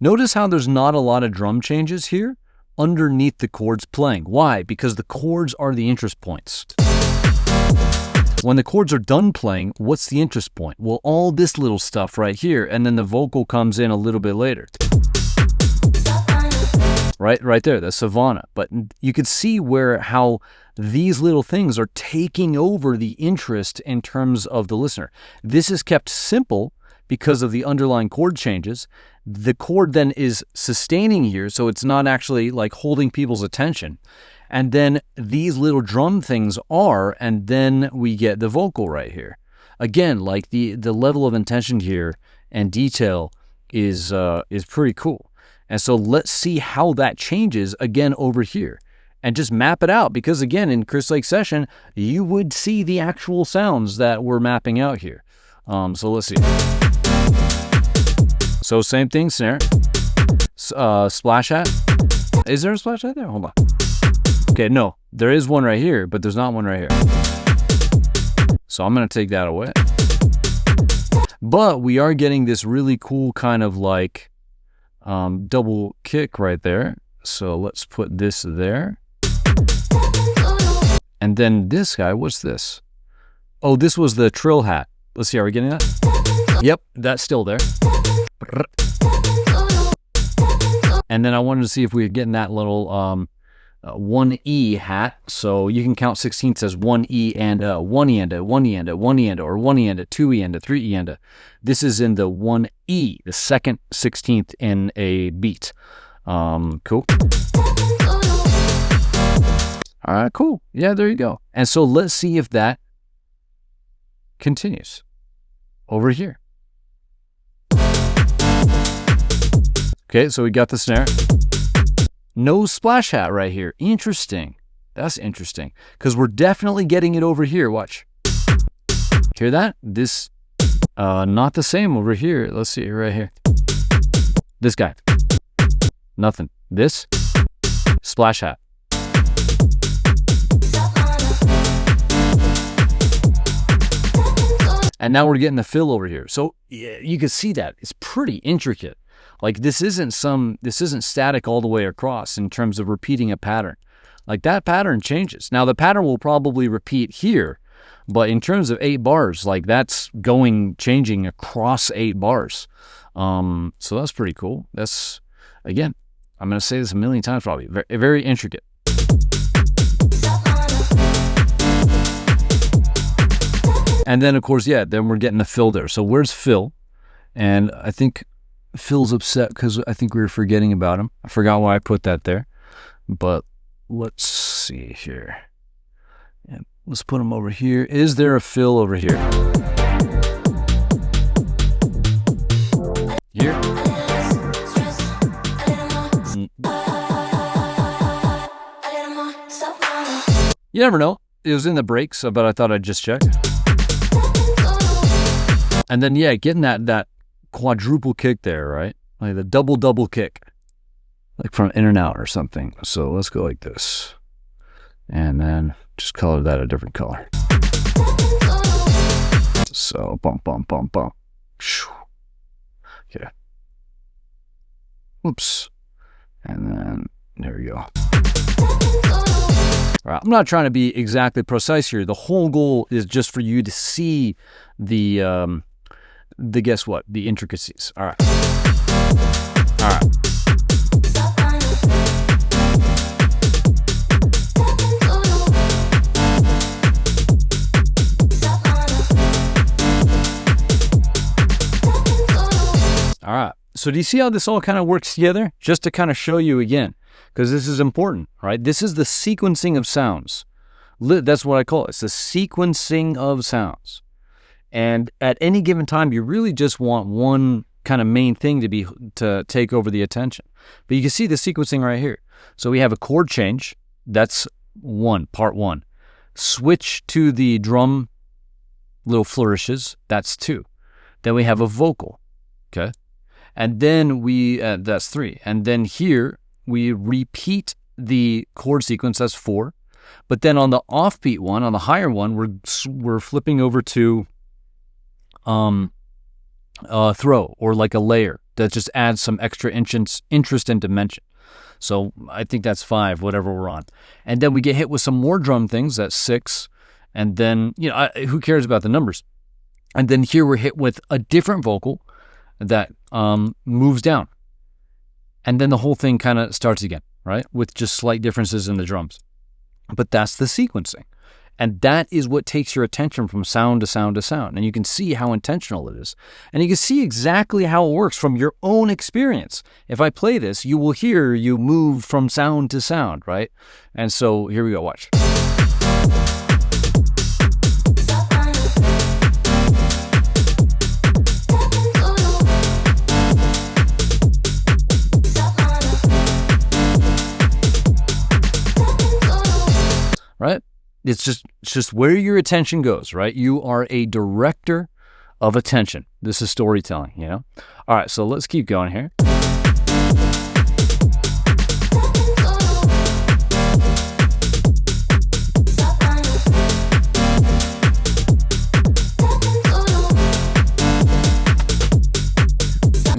Notice how there's not a lot of drum changes here underneath the chords playing. Why? Because the chords are the interest points. When the chords are done playing, what's the interest point? Well, all this little stuff right here, and then the vocal comes in a little bit later. Right there, the Savana. But you could see how these little things are taking over the interest in terms of the listener. This is kept simple because of the underlying chord changes. The chord then is sustaining here, so it's not actually like holding people's attention. And then these little drum things are, and then we get the vocal right here. Again, like the level of intention here and detail is pretty cool. And so let's see how that changes again over here. And just map it out, because again, in Chris Lake's session, you would see the actual sounds that we're mapping out here. So let's see. So same thing, snare, splash hat. Is there a splash hat there? Hold on. Okay, no, there is one right here, but there's not one right here. So I'm going to take that away. But we are getting this really cool kind of like double kick right there. So let's put this there. And then this guy, what's this? Oh, this was the trill hat. Let's see, are we getting that? Yep, that's still there. And then I wanted to see if we were getting that little 1E hat. So you can count 16ths as 1E and 1E and a 1E and a 1E and a, or 1E and a 2E and a 3E and a. This is in the 1E, the second 16th in a beat. Cool. All right, cool. Yeah, there you go. And so let's see if that continues over here. Okay, so we got the snare. No splash hat right here. Interesting. That's interesting. Because we're definitely getting it over here. Watch. Hear that? This, not the same over here. Let's see, right here. This guy. Nothing. This, splash hat. And now we're getting the fill over here. So yeah, you can see that. It's pretty intricate. Like this isn't static all the way across in terms of repeating a pattern. Like that pattern changes. Now the pattern will probably repeat here, but in terms of 8 bars, like that's changing across 8 bars. So that's pretty cool. That's, again, I'm going to say this a million times probably, very, very intricate. And then of course, yeah, then we're getting the fill there. So where's Phil? And I think Phil's upset because I think we were forgetting about him. I forgot why I put that there. But let's see here. And let's put him over here. Is there a fill over here? Here? You never know. It was in the breaks, but I thought I'd just check. And then, yeah, getting that quadruple kick there, right? like the double kick, like from In and Out or something. So let's go like this, and then just color that a different color. So bump, bump, bump, bump. Okay. Whoops. And then there we go. All right, I'm not trying to be exactly precise here. The whole goal is just for you to see the guess what? The intricacies. All right. All right. All right. So do you see how this all kind of works together? Just to kind of show you again, because this is important, right? This is the sequencing of sounds. That's what I call it. It's the sequencing of sounds. And at any given time, you really just want one kind of main thing to take over the attention. But you can see the sequencing right here. So we have a chord change. That's part one. Switch to the drum little flourishes. That's 2. Then we have a vocal. Okay. And then that's 3. And then here we repeat the chord sequence. That's 4. But then on the offbeat one, on the higher one, we're flipping over to throw, or like a layer that just adds some extra interest and dimension. So I think that's 5, whatever we're on. And then we get hit with some more drum things. That's 6. And then, who cares about the numbers? And then here we're hit with a different vocal that moves down. And then the whole thing kind of starts again, right? With just slight differences in the drums. But that's the sequencing. And that is what takes your attention from sound to sound to sound. And you can see how intentional it is. And you can see exactly how it works from your own experience. If I play this, you will hear you move from sound to sound, right? And so here we go, watch. Right? It's just where your attention goes, right? You are a director of attention. This is storytelling, All right, so let's keep going here.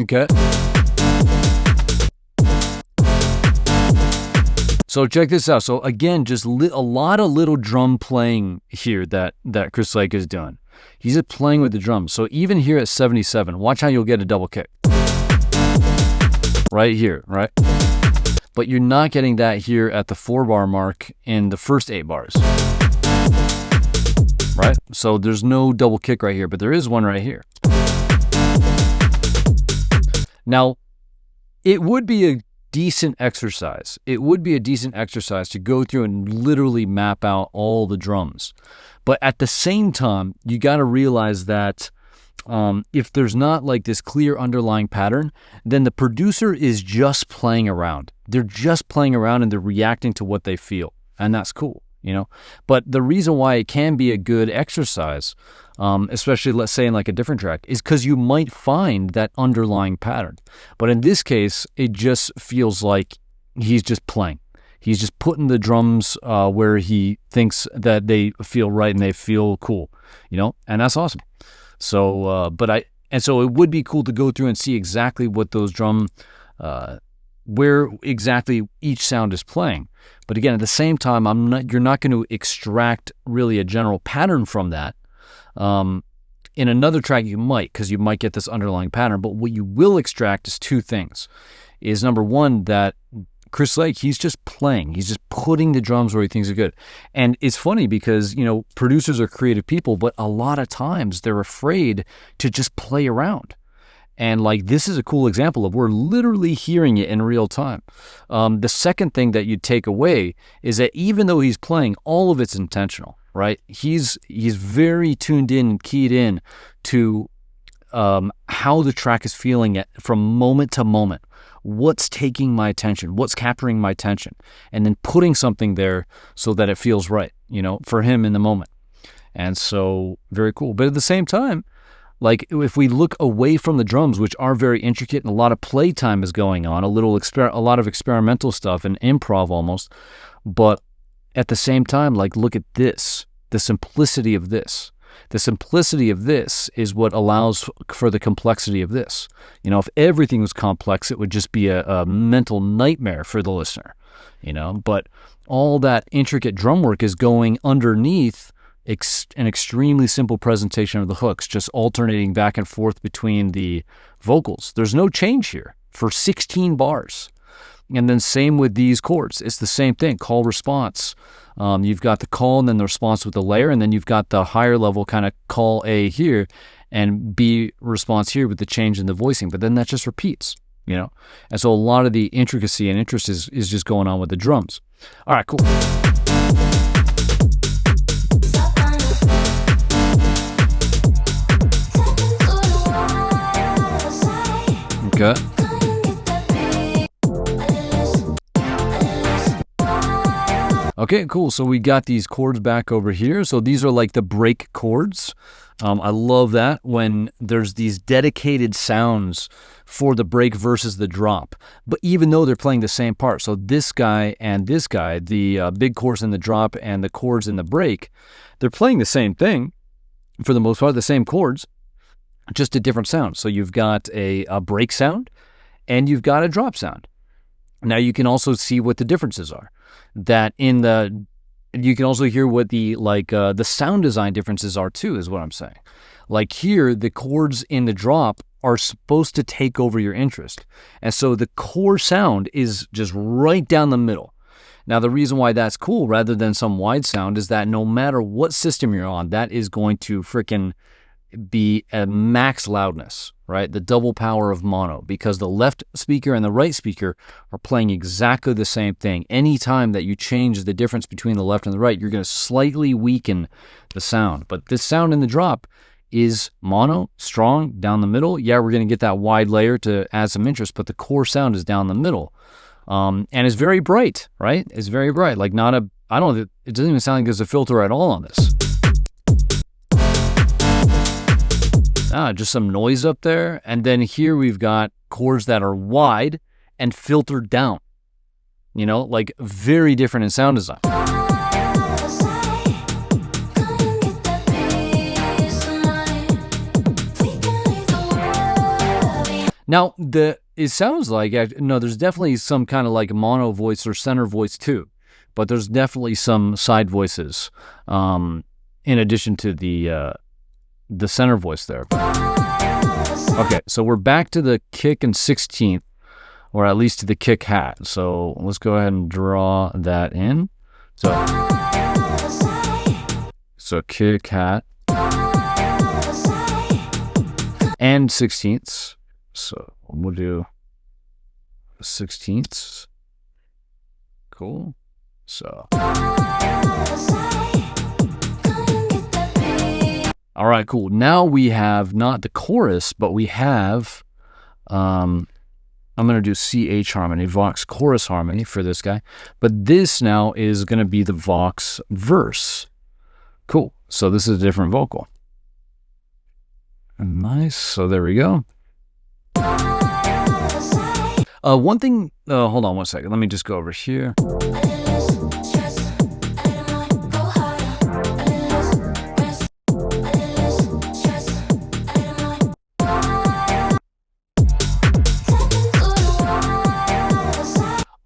Okay. So check this out. So again, just a lot of little drum playing here that Chris Lake is doing. He's just playing with the drums. So even here at 77, watch how you'll get a double kick. Right here, right? But you're not getting that here at the 4-bar mark in the first 8 bars. Right? So there's no double kick right here, but there is one right here. Now, it would be a decent exercise. It would be a decent exercise to go through and literally map out all the drums. But at the same time, you got to realize that if there's not like this clear underlying pattern, then the producer is just playing around. They're just playing around and they're reacting to what they feel. And that's cool, But the reason why it can be a good exercise, especially let's say in like a different track, is because you might find that underlying pattern. But in this case, it just feels like he's just playing. He's just putting the drums where he thinks that they feel right and they feel cool, and that's awesome. So, so it would be cool to go through and see exactly what those where exactly each sound is playing. But again, at the same time, you're not going to extract really a general pattern from that. In another track, you might, because you might get this underlying pattern. But what you will extract is 2 things. Is number one, that Chris Lake, he's just playing. He's just putting the drums where he thinks are good. And it's funny because, producers are creative people, but a lot of times they're afraid to just play around. And like, this is a cool example of we're literally hearing it in real time. The second thing that you take away is that even though he's playing, all of it's intentional, right? He's very tuned in and keyed in to how the track is feeling from moment to moment. What's taking my attention? What's capturing my attention? And then putting something there so that it feels right, for him in the moment. And so, very cool. But at the same time, Like if we look away from the drums, which are very intricate and a lot of playtime is going on, a lot of experimental stuff and improv almost, but at the same time, like look at this, the simplicity of this. The simplicity of this is what allows for the complexity of this. You know, if everything was complex, it would just be a mental nightmare for the listener, you know, but all that intricate drum work is going underneath an extremely simple presentation of the hooks, just alternating back and forth between the vocals. There's no change here for 16 bars. And then same with these chords. It's the same thing, call response. You've got the call and then the response with the layer, and then you've got the higher level kind of call A here and B response here with the change in the voicing. But then that just repeats, you know? And so a lot of the intricacy and interest is just going on with the drums. All right, cool. Okay. Okay, cool. So we got these chords back over here. So these are like the break chords. I love that when there's these dedicated sounds for the break versus the drop. But even though they're playing the same part, so this guy and this guy, the big chords in the drop and the chords in the break, they're playing the same thing for the most part, the same chords, just a different sound. So you've got a break sound and you've got a drop sound. Now you can also see what the differences are. That in the, you can also hear what the the sound design differences are too, is what I'm saying. Like here, the chords in the drop are supposed to take over your interest. And so the core sound is just right down the middle. Now, the reason why that's cool rather than some wide sound is that no matter what system you're on, that is going to frickin' be at max loudness, right? The double power of mono, because the left speaker and the right speaker are playing exactly the same thing. Anytime that you change the difference between the left and the right, you're going to slightly weaken the sound. But this sound in the drop is mono, strong, down the middle. Yeah, we're going to get that wide layer to add some interest, but the core sound is down the middle. And it's very bright, right? It's very bright. Like it doesn't even sound like there's a filter at all on this. Just some noise up there. And then here we've got chords that are wide and filtered down. You know, like very different in sound design. Now, it sounds like, no, there's definitely some kind of like mono voice or center voice too. But there's definitely some side voices in addition to the center voice there. Okay, so we're back to the kick and 16th, or at least to the kick hat. So let's go ahead and draw that in. So kick hat and 16ths. So we'll do 16ths. Cool. So. All right, cool. Now we have not the chorus, but we have, I'm going to do CH harmony, Vox chorus harmony for this guy. But this now is going to be the Vox verse. Cool. So this is a different vocal. Nice. So there we go. One thing, hold on one second. Let me just go over here.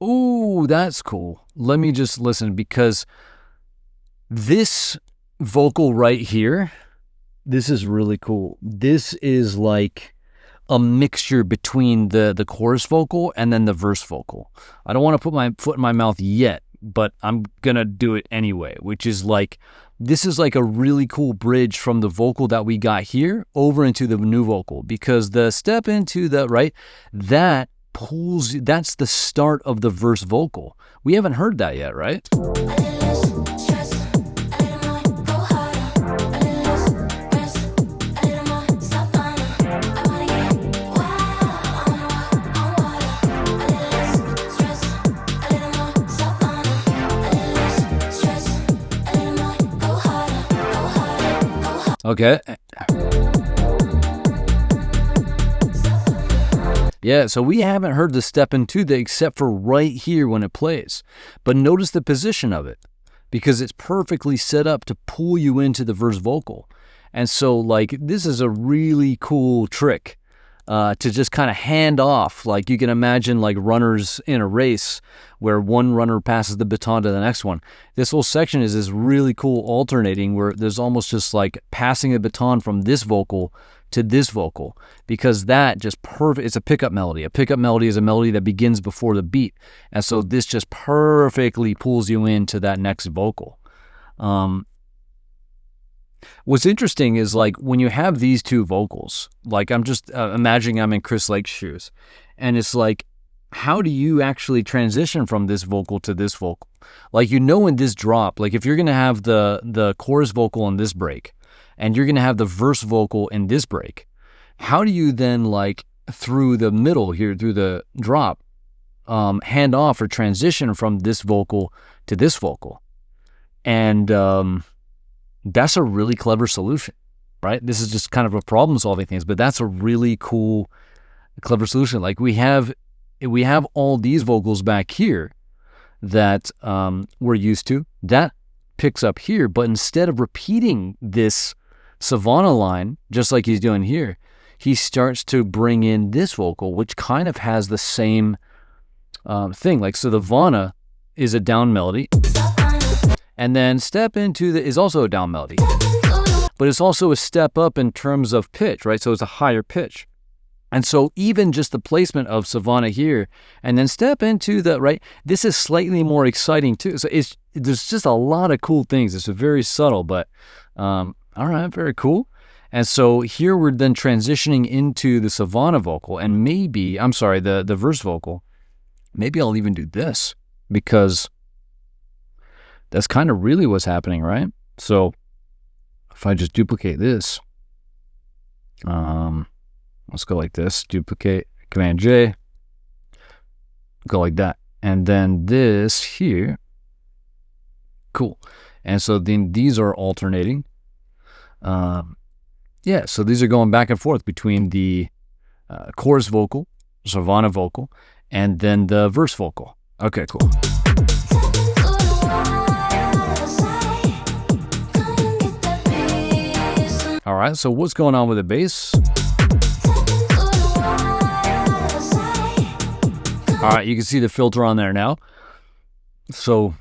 Ooh, that's cool. Let me just listen, because this vocal right here, this is really cool. This is like a mixture between the chorus vocal and then the verse vocal. I don't want to put my foot in my mouth yet, but I'm going to do it anyway, which is like, this is like a really cool bridge from the vocal that we got here over into the new vocal, because the step into the right, that pulls, that's the start of the verse vocal. We haven't heard that yet, right? Okay. Yeah, so we haven't heard the step in tuba except for right here when it plays. But notice the position of it, because it's perfectly set up to pull you into the verse vocal. And so, like, this is a really cool trick to just kind of hand off. Like, you can imagine, like, runners in a race where one runner passes the baton to the next one. This whole section is this really cool alternating where there's almost just like passing a baton from this vocal to this vocal, because that just perfect. It's a pickup melody. A pickup melody is a melody that begins before the beat. And so this just perfectly pulls you into that next vocal. What's interesting is, like, when you have these two vocals, like, I'm just imagining I'm in Chris Lake's shoes, and it's like, how do you actually transition from this vocal to this vocal? Like, you know, in this drop, like, if you're going to have the chorus vocal in this break, and you're going to have the verse vocal in this break, how do you then, like, through the middle here, through the drop, hand off or transition from this vocal to this vocal? And that's a really clever solution, right? This is just kind of a problem-solving thing, but that's a really cool, clever solution. Like, we have all these vocals back here that we're used to. That picks up here, but instead of repeating this Savana line, just like he's doing here, he starts to bring in this vocal, which kind of has the same thing. Like, so the Vana is a down melody, and then step into the is also a down melody, but it's also a step up in terms of pitch, right? So it's a higher pitch. And so even just the placement of Savana here and then step into the, right, this is slightly more exciting too. So there's just a lot of cool things. It's very subtle, but all right, very cool. And so here we're then transitioning into the Savana vocal, and maybe, I'm sorry, the verse vocal. Maybe I'll even do this, because that's kind of really what's happening, right? So if I just duplicate this, let's go like this, duplicate, Command J, go like that. And then this here, cool. And so then these are alternating. Yeah, so these are going back and forth between the chorus vocal, Savana vocal, and then the verse vocal. Okay, cool. All right, so what's going on with the bass? All right, you can see the filter on there now. So,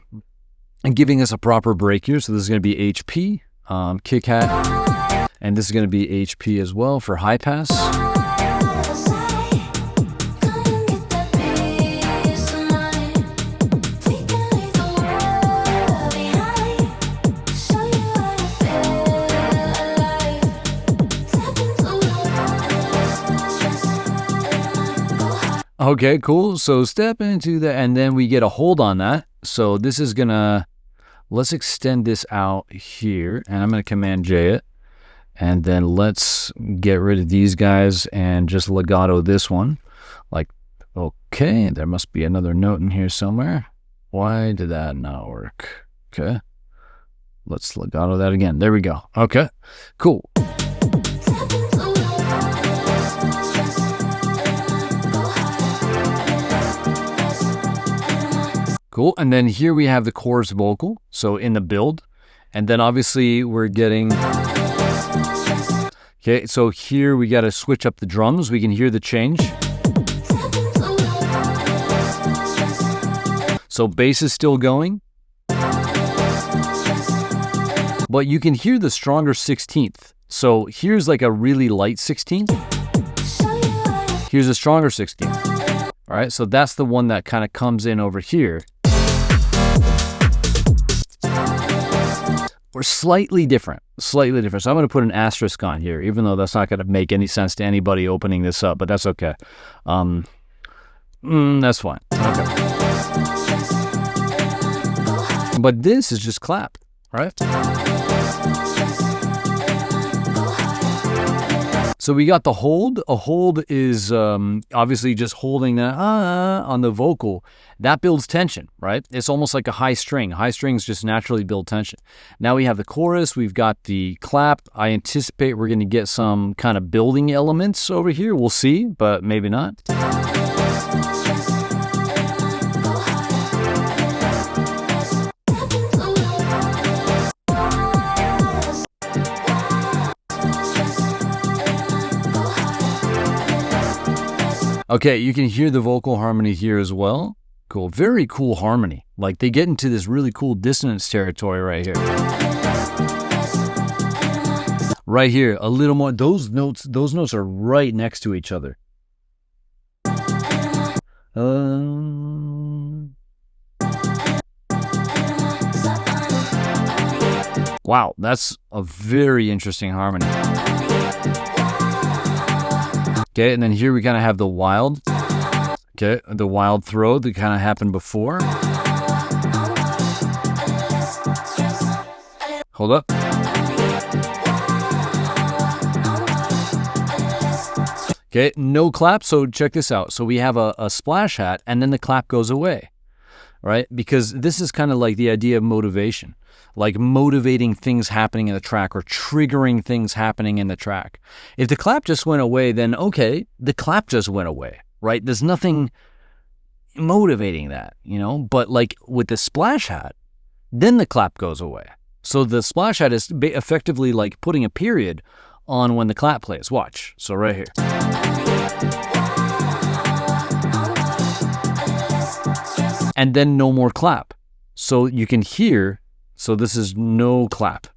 and giving us a proper break here. So this is going to be HP, kick hat, and this is going to be HP as well for high pass. Okay, cool. So step into that, and then we get a hold on that. So this is gonna, let's extend this out here, and I'm gonna Command J it, and then let's get rid of these guys and just legato this one. Like, okay, there must be another note in here somewhere. Why did that not work? Okay, let's legato that again. There we go. Okay, cool. Cool, and then here we have the chorus vocal, so in the build, and then obviously we're getting, okay, so here we got to switch up the drums. We can hear the change. So bass is still going, but you can hear the stronger 16th. So here's like a really light 16th. Here's a stronger 16th. All right, so that's the one that kind of comes in over here. Or slightly different, slightly different. So I'm going to put an asterisk on here, even though that's not going to make any sense to anybody opening this up, but that's okay. That's fine. Okay. But this is just clap, right? So we got the hold. A hold is obviously just holding that on the vocal. That builds tension, right? It's almost like a high string. High strings just naturally build tension. Now we have the chorus. We've got the clap. I anticipate we're going to get some kind of building elements over here. We'll see, but maybe not. Okay, you can hear the vocal harmony here as well. Cool, very cool harmony. Like they get into this really cool dissonance territory right here. Right here, a little more. Those notes are right next to each other. Wow, that's a very interesting harmony. Okay, and then here we kind of have the wild. Okay, the wild throw that kind of happened before. Hold up. Okay, no clap, so check this out. So we have a splash hat, and then the clap goes away, right? Because this is kind of like the idea of motivation, like motivating things happening in the track or triggering things happening in the track. If the clap just went away, then okay, the clap just went away, right? There's nothing motivating that, you know? But like with the splash hat, then the clap goes away. So the splash hat is effectively like putting a period on when the clap plays. Watch. So right here. And then no more clap. So you can hear, so this is no clap.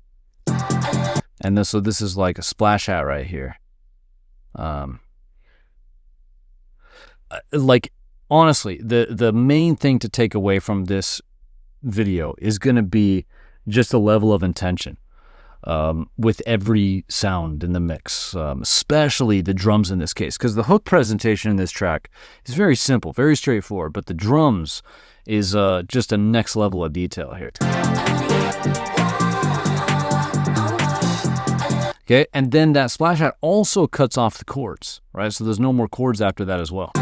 And so this is like a splash hat right here. Like, honestly, the main thing to take away from this video is going to be just a level of intention with every sound in the mix, especially the drums in this case, because the hook presentation in this track is very simple, very straightforward, but the drums is just a next level of detail here. Okay, and then that splash hat also cuts off the chords, right? So there's no more chords after that as well.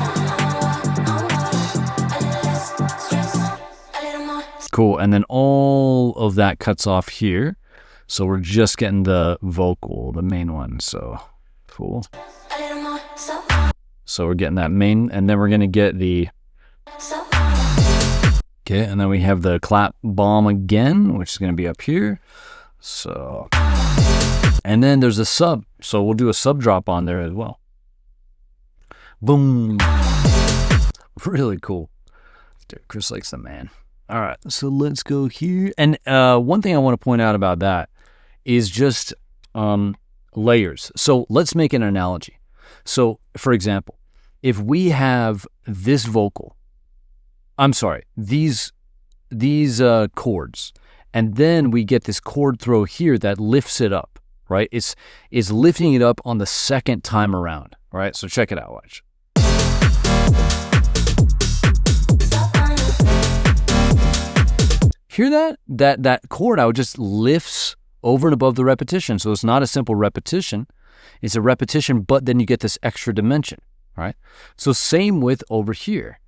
Cool, and then all of that cuts off here. So we're just getting the vocal, the main one, so cool. So we're getting that main, and then we're gonna get the... Okay, and then we have the clap bomb again, which is gonna be up here. So... And then there's a sub, so we'll do a sub drop on there as well. Boom. Really cool. Dude, Chris Lake's the man. All right, so let's go here. And one thing I want to point out about that is just layers. So let's make an analogy. So, for example, if we have this vocal, these chords, and then we get this chord throw here that lifts it up, right? It's lifting it up on the second time around, right? So check it out, watch. Hear that? That chord out just lifts over and above the repetition. So it's not a simple repetition. It's a repetition, but then you get this extra dimension, right? So same with over here.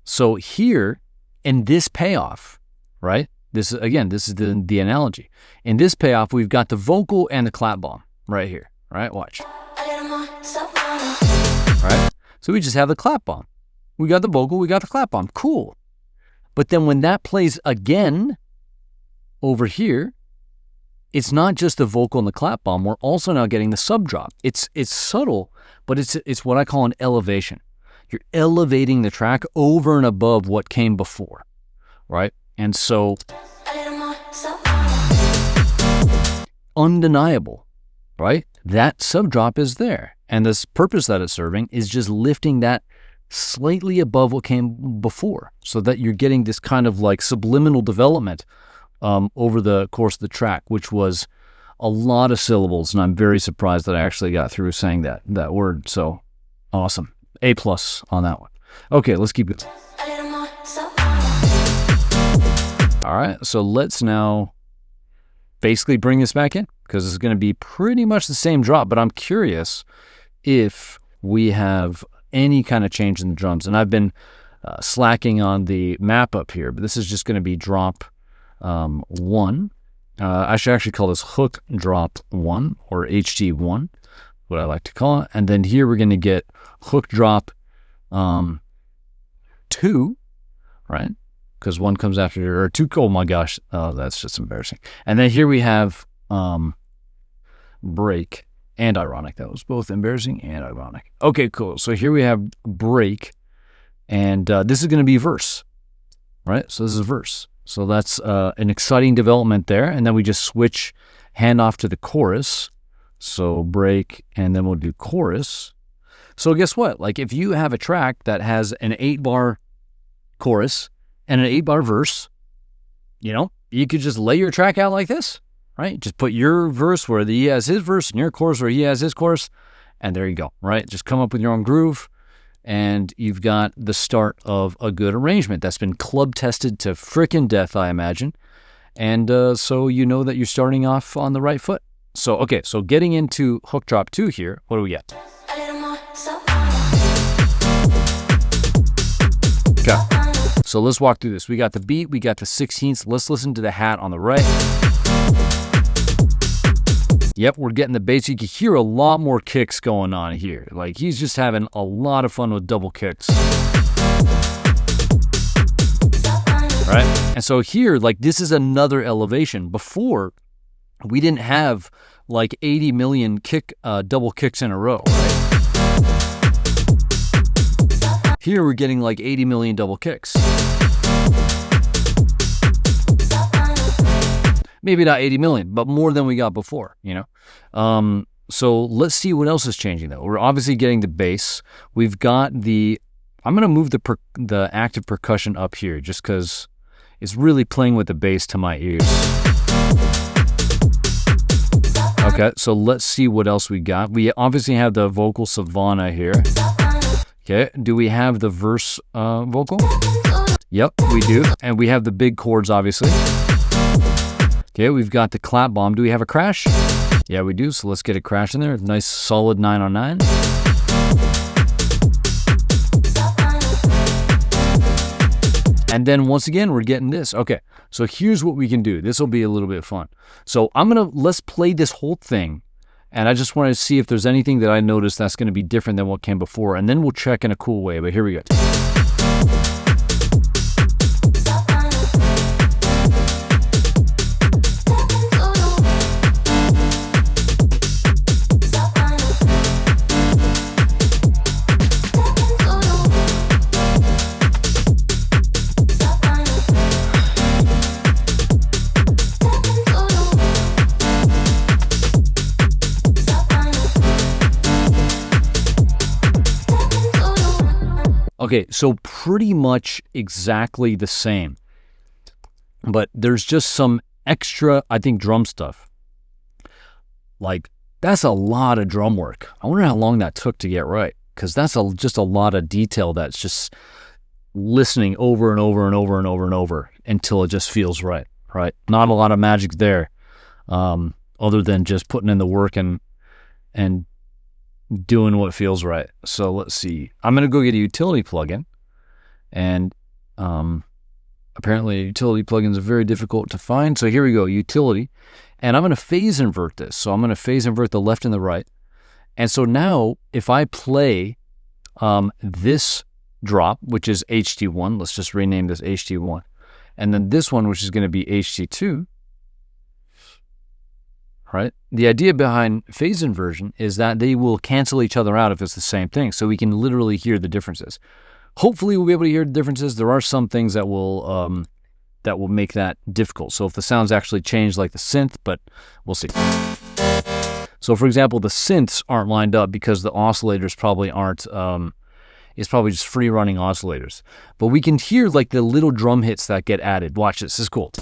So here, in this payoff, right? This is the analogy. In this payoff, we've got the vocal and the clap bomb right here, right? Watch. Right? So we just have the clap bomb. We got the vocal, we got the clap bomb. Cool. But then when that plays again over here, it's not just the vocal and the clap bomb. We're also now getting the sub drop. It's subtle, but it's what I call an elevation. You're elevating the track over and above what came before, right? And so, undeniable, right? That sub drop is there. And this purpose that it's serving is just lifting that slightly above what came before, so that you're getting this kind of like subliminal development over the course of the track, which was a lot of syllables, and I'm very surprised that I actually got through saying that word. So awesome. A+ on that one. Okay, let's keep it. All right, so let's now basically bring this back in, because it's going to be pretty much the same drop, but I'm curious if we have any kind of change in the drums. And I've been slacking on the map up here, but this is just going to be drop 1. I should actually call this hook drop 1 or HD1, what I like to call it. And then here we're going to get hook drop 2, right? Because 1 comes after, or 2, oh my gosh, that's just embarrassing. And then here we have break and ironic. That was both embarrassing and ironic. Okay, cool. So here we have break, and this is going to be verse, right? So this is verse. So that's an exciting development there. And then we just switch handoff to the chorus. So break, and then we'll do chorus. So guess what? Like if you have a track that has an 8-bar chorus and an 8-bar verse, you know, you could just lay your track out like this, right? Just put your verse where he has his verse and your chorus where he has his chorus, and there you go, right? Just come up with your own groove, and you've got the start of a good arrangement that's been club tested to frickin' death, I imagine. And so you know that you're starting off on the right foot. So, okay, so getting into hook drop 2 here, what do we get? Okay, so let's walk through this. We got the beat, we got the 16ths. Let's listen to the hat on the right. Yep, we're getting the bass. You can hear a lot more kicks going on here. Like, he's just having a lot of fun with double kicks. Right? And so here, like, this is another elevation. Before, we didn't have, like, 80 million double kicks in a row, right? Here, we're getting, like, 80 million double kicks. Maybe not 80 million, but more than we got before, you know? So let's see what else is changing, though. We're obviously getting the bass. We've got the... I'm going to move the active percussion up here just because it's really playing with the bass to my ears. Okay, so let's see what else we got. We obviously have the vocal Savana here. Okay, do we have the verse vocal? Yep, we do. And we have the big chords, obviously. Okay, we've got the clap bomb. Do we have a crash? Yeah, we do. So let's get a crash in there. Nice solid 9 on 9. And then once again, we're getting this. Okay, so here's what we can do. This will be a little bit fun. So let's play this whole thing. And I just wanted to see if there's anything that I noticed that's going to be different than what came before. And then we'll check in a cool way. But here we go. Okay, so pretty much exactly the same, but there's just some extra, I think, drum stuff. Like, that's a lot of drum work. I wonder how long that took to get right, because that's just a lot of detail that's just listening over and over and over and over and over until it just feels right, right? Not a lot of magic there, other than just putting in the work and doing what feels right. So let's see. I'm going to go get a utility plugin, and apparently utility plugins are very difficult to find. So here we go, utility, and I'm going to phase invert this. So I'm going to phase invert the left and the right. And so now if I play this drop, which is HD1, let's just rename this HD1, and then this one, which is going to be HD2, right? The idea behind phase inversion is that they will cancel each other out if it's the same thing. So we can literally hear the differences. Hopefully we'll be able to hear the differences. There are some things that will make that difficult. So if the sounds actually change like the synth, but we'll see. So for example, the synths aren't lined up because the oscillators probably aren't, it's probably just free running oscillators. But we can hear like the little drum hits that get added. Watch this is cool.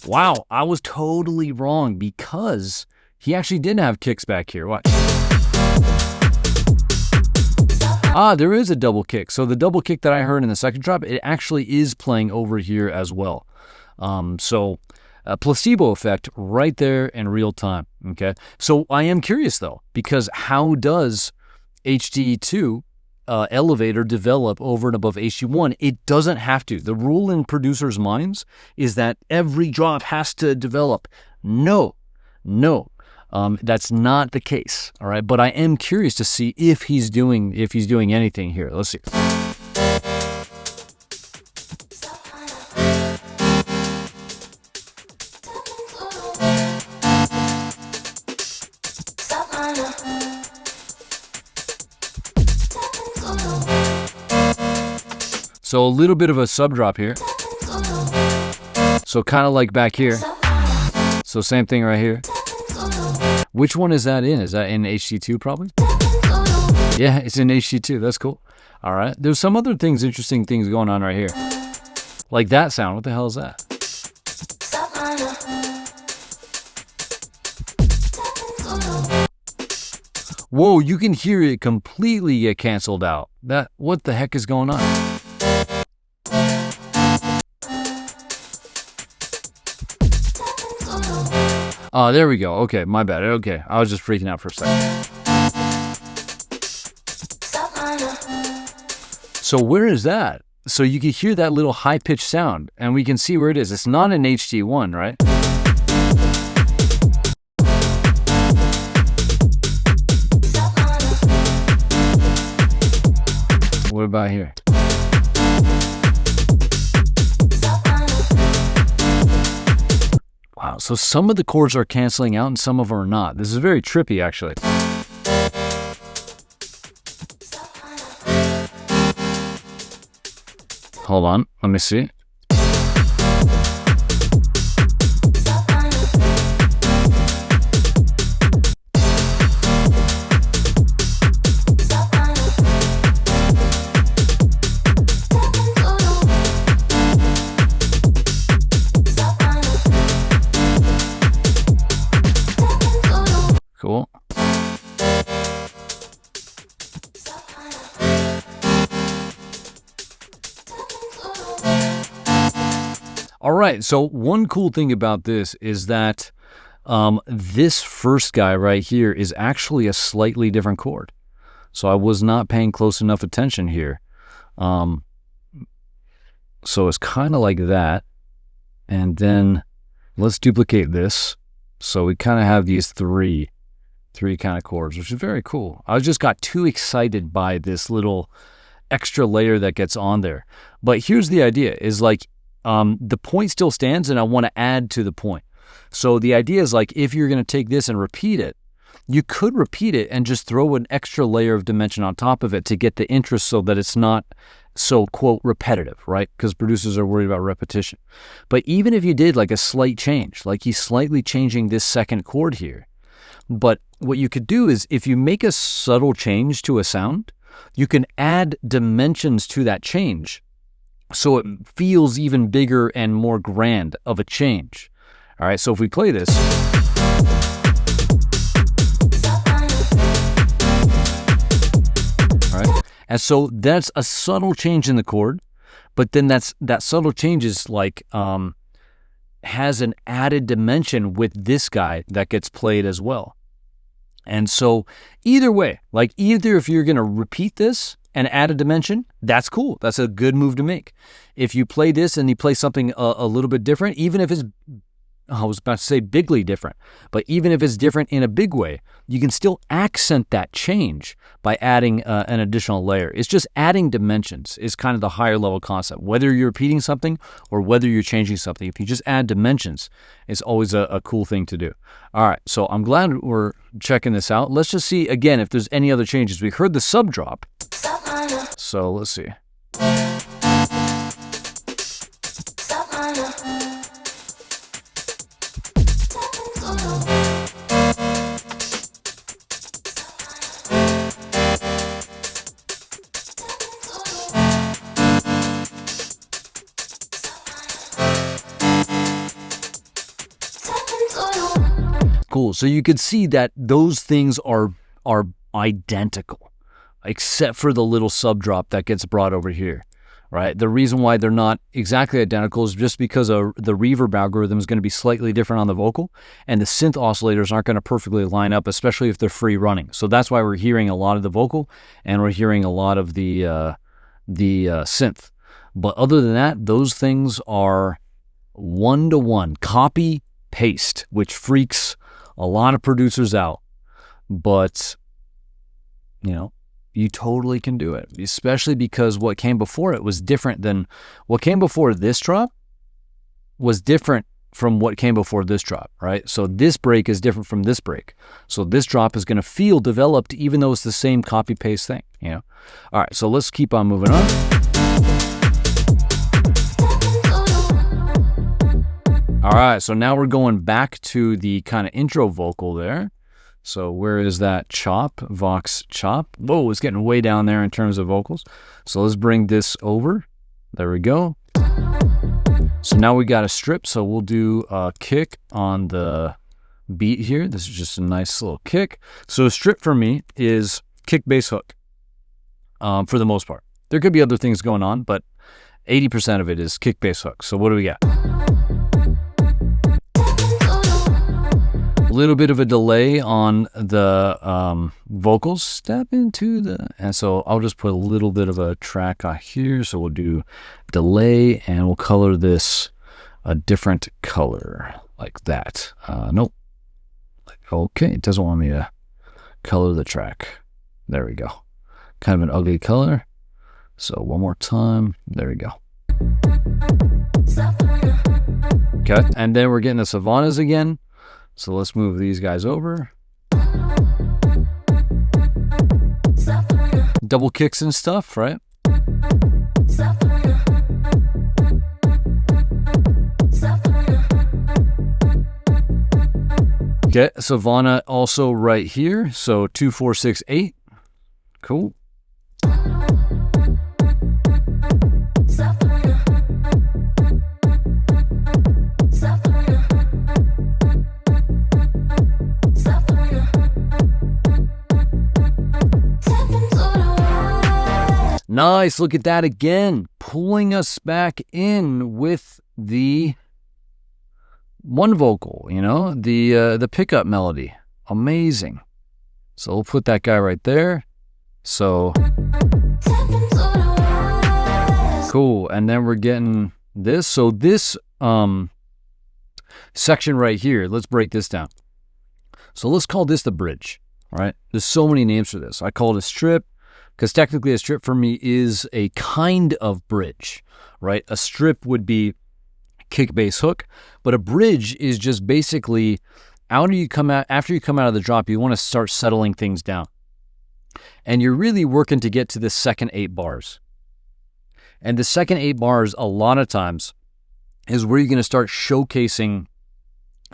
Wow, I was totally wrong because he actually did have kicks back here. Watch. Ah, there is a double kick. So the double kick that I heard in the second drop, it actually is playing over here as well. So A placebo effect right there in real time, okay? So I am curious, though, because how does HD2 elevate or develop over and above HD1? It doesn't have to. The rule in producers' minds is that every drop has to develop. No. That's not the case, all right? But I am curious to see if he's doing anything here. Let's see. So a little bit of a sub drop here. So kind of like back here. So same thing right here. Which one is that in? Is that in HD2 probably? Yeah, it's in HD2. That's cool. All right. There's some other things, interesting things going on right here. Like that sound. What the hell is that? Whoa, you can hear it completely get canceled out. What the heck is going on? Oh, there we go. Okay, my bad. Okay, I was just freaking out for a second. So where is that? So you can hear that little high-pitched sound, and we can see where it is. It's not in HD1, right? What about here? Wow, so some of the chords are canceling out and some of them are not. This is very trippy, actually. Hold on, let me see. Cool. All right, so one cool thing about this is that this first guy right here is actually a slightly different chord. So I was not paying close enough attention here. So it's kind of like that. And then let's duplicate this. So we kind of have these three kind of chords, which is very cool. I just got too excited by this little extra layer that gets on there. But here's the idea, is like the point still stands and I want to add to the point. So the idea is like if you're going to take this and repeat it, you could repeat it and just throw an extra layer of dimension on top of it to get the interest so that it's not so, quote, repetitive, right? Because producers are worried about repetition. But even if you did like a slight change, like he's slightly changing this second chord here, but what you could do is if you make a subtle change to a sound, you can add dimensions to that change so it feels even bigger and more grand of a change. All right, so if we play this. All right, and so that's a subtle change in the chord, but then that subtle change is like has an added dimension with this guy that gets played as well. And so either way, like either if you're going to repeat this and add a dimension, that's cool. That's a good move to make. If you play this and you play something a little bit different, even if it's, I was about to say bigly different, but even if it's different in a big way, you can still accent that change by adding an additional layer. It's just adding dimensions is kind of the higher level concept. Whether you're repeating something or whether you're changing something, if you just add dimensions, it's always a cool thing to do. All right, so I'm glad we're checking this out. Let's just see, again, if there's any other changes. We heard the sub drop. So let's see. Cool. So you could see that those things are identical, except for the little sub drop that gets brought over here. right? The reason why they're not exactly identical is just because the reverb algorithm is going to be slightly different on the vocal, and the synth oscillators aren't going to perfectly line up, especially if they're free running. So that's why we're hearing a lot of the vocal and we're hearing a lot of the synth. But other than that, those things are one-to-one, copy, paste, which freaks a lot of producers out. But, you know, you totally can do it, especially because what came before it was different than what came before this drop was different from what came before this drop, right? So this break is different from this break. So this drop is going to feel developed even though it's the same copy paste thing, you know? All right, so let's keep on moving on. All right, so now we're going back to the kind of intro vocal there. So where is that chop, Vox chop? Whoa, it's getting way down there in terms of vocals. So let's bring this over. There we go. So now we got a strip, so we'll do a kick on the beat here. This is just a nice little kick. So a strip for me is kick, bass, hook, for the most part. There could be other things going on, but 80% of it is kick, bass, hook. So what do we got? A little bit of a delay on the vocals. Step into the... And so I'll just put a little bit of a track on here. So we'll do delay, and we'll color this a different color like that. Nope. Okay, it doesn't want me to color the track. There we go. Kind of an ugly color. So one more time. There we go. Okay, and then we're getting the Savanas again. So let's move these guys over. Double kicks and stuff, right? Okay, Savana also right here. So 2, 4, 6, 8. Cool. Nice, look at that again, pulling us back in with the one vocal, you know, the pickup melody. Amazing. So we'll put that guy right there. So cool, and then we're getting this. So this section right here, let's break this down. So let's call this the bridge, right? There's so many names for this. I call it a strip, because technically a strip for me is a kind of bridge, right? A strip would be kick, bass, hook, but a bridge is just basically after you come out of the drop, you want to start settling things down. And you're really working to get to the second 8 bars. And the second 8 bars, a lot of times, is where you're going to start showcasing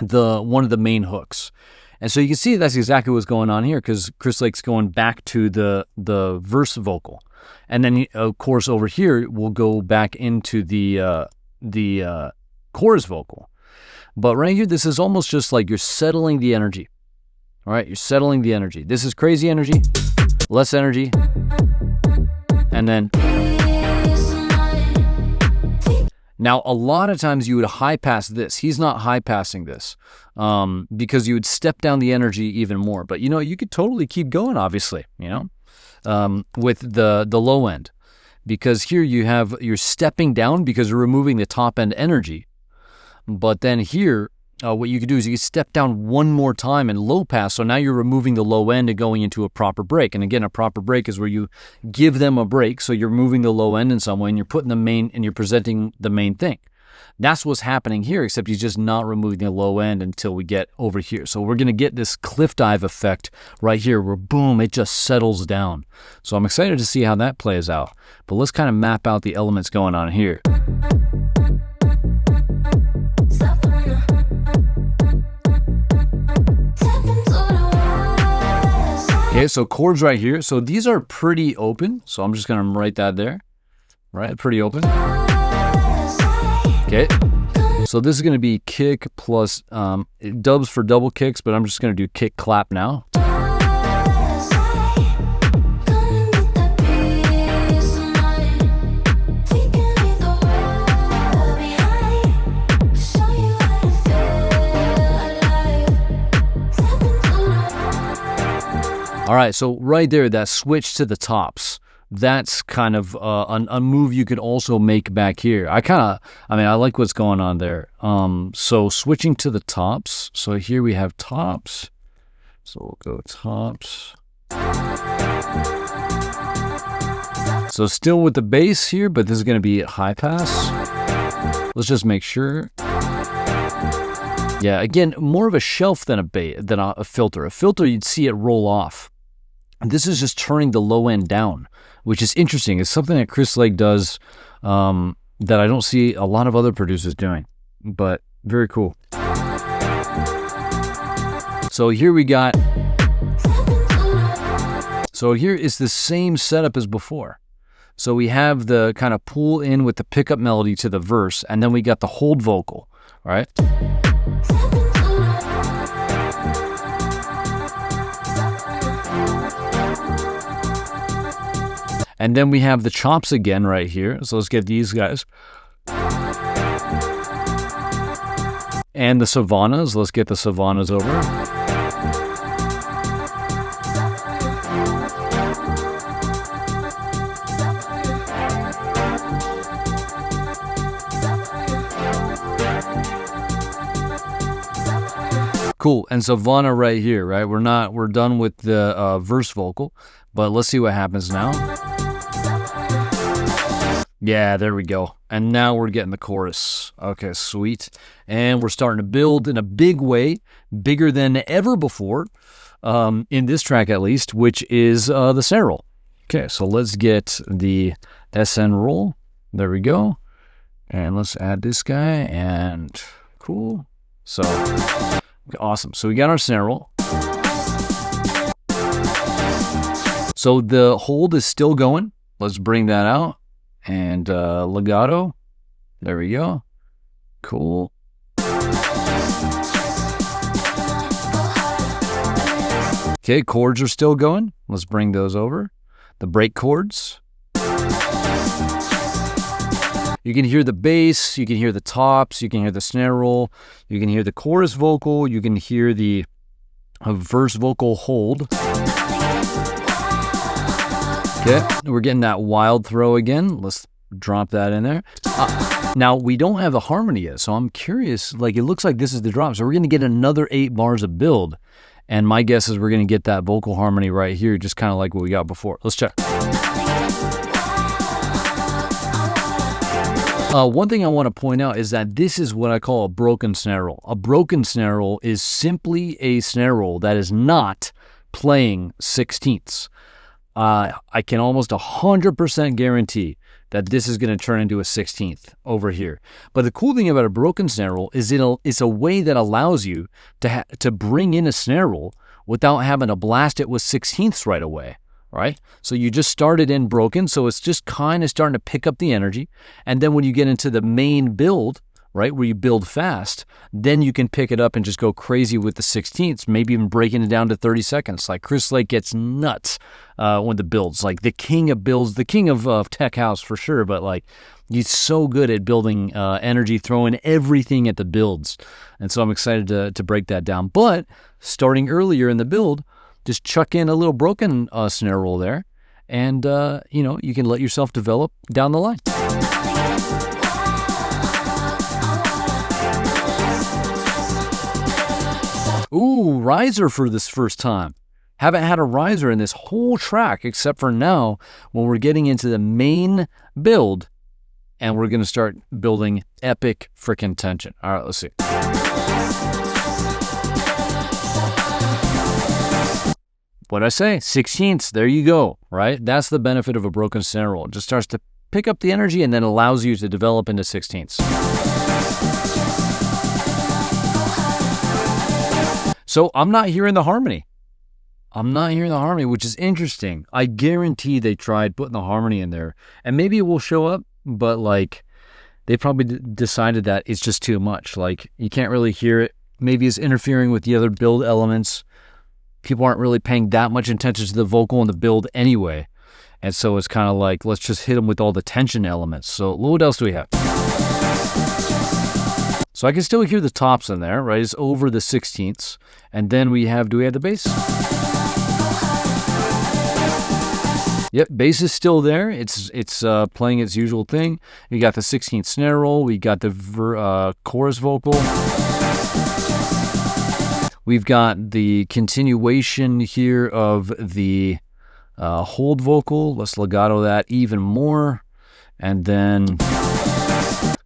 one of the main hooks. And so you can see that's exactly what's going on here, because Chris Lake's going back to the verse vocal. And then, of course, over here, we'll go back into the chorus vocal. But right here, this is almost just like you're settling the energy. All right, you're settling the energy. This is crazy energy, less energy, and then... Now, a lot of times you would high pass this. He's not high passing this because you would step down the energy even more. But, you know, you could totally keep going, obviously, you know, with the low end. Because here you're stepping down because you're removing the top end energy. But then here, what you could do is you could step down one more time and low pass. So now you're removing the low end and going into a proper break. And again, a proper break is where you give them a break. So you're moving the low end in some way and you're putting the main and you're presenting the main thing. That's what's happening here, except he's just not removing the low end until we get over here. So we're going to get this cliff dive effect right here where boom, it just settles down. So I'm excited to see how that plays out. But let's kind of map out the elements going on here. Okay, so chords right here. So these are pretty open. So I'm just going to write that there. Right, pretty open. Okay, so this is going to be kick plus dubs for double kicks, but I'm just going to do kick clap now. All right, so right there, that switch to the tops, that's kind of a move you could also make back here. I like what's going on there. So switching to the tops. So here we have tops. So we'll go tops. So still with the bass here, but this is going to be high pass. Let's just make sure. Yeah, again, more of a shelf than a filter. A filter, you'd see it roll off. And this is just turning the low end down, which is interesting. It's something that Chris Lake does that I don't see a lot of other producers doing, but very cool. So here we got, so here is the same setup as before. So we have the kind of pull in with the pickup melody to the verse, and then we got the hold vocal, all right? And then we have the chops again right here. So let's get these guys. And the Savanas. Let's get the Savanas over. Cool. And Savana right here, right? We're done with the verse vocal, but let's see what happens now. Yeah, there we go. And now we're getting the chorus. Okay, sweet. And we're starting to build in a big way, bigger than ever before, in this track at least, which is the snare roll. Okay, so let's get the SN roll. There we go. And let's add this guy, and cool. So, awesome. So we got our snare roll. So the hold is still going. Let's bring that out. And legato, there we go. Cool. Okay, chords are still going. Let's bring those over. The break chords. You can hear the bass, you can hear the tops, you can hear the snare roll, you can hear the chorus vocal, you can hear the verse vocal hold. Okay, we're getting that wild throw again. Let's drop that in there. Now, we don't have the harmony yet, so I'm curious. Like, it looks like this is the drop. So we're going to get another 8 bars of build. And my guess is we're going to get that vocal harmony right here, just kind of like what we got before. Let's check. One thing I want to point out is that this is what I call a broken snare roll. A broken snare roll is simply a snare roll that is not playing 16ths. I can almost 100% guarantee that this is going to turn into a 16th over here. But the cool thing about a broken snare roll is it's a way that allows you to bring in a snare roll without having to blast it with 16ths right away, right? So you just start it in broken, so it's just kind of starting to pick up the energy. And then when you get into the main build, right, where you build fast, then you can pick it up and just go crazy with the 16ths, maybe even breaking it down to 30 seconds. Like Chris Lake gets nuts when the builds, like the king of builds, the king of tech house for sure, but like he's so good at building energy, throwing everything at the builds. And so I'm excited to break that down. But starting earlier in the build, just chuck in a little broken snare roll there, and you can let yourself develop down the line. Ooh, riser for this first time. Haven't had a riser in this whole track except for now when we're getting into the main build and we're going to start building epic freaking tension. All right, let's see. What'd I say? 16ths. There you go, right? That's the benefit of a broken snare roll. It just starts to pick up the energy and then allows you to develop into 16ths. So I'm not hearing the harmony. I'm not hearing the harmony, which is interesting. I guarantee they tried putting the harmony in there. And maybe it will show up, but like they probably decided that it's just too much. Like you can't really hear it. Maybe it's interfering with the other build elements. People aren't really paying that much attention to the vocal and the build anyway. And so it's kind of like, let's just hit them with all the tension elements. So what else do we have? So I can still hear the tops in there, right? It's over the 16ths. And then do we have the bass? Yep, bass is still there. It's playing its usual thing. We got the 16th snare roll. We got the chorus vocal. We've got the continuation here of the hold vocal. Let's legato that even more. And then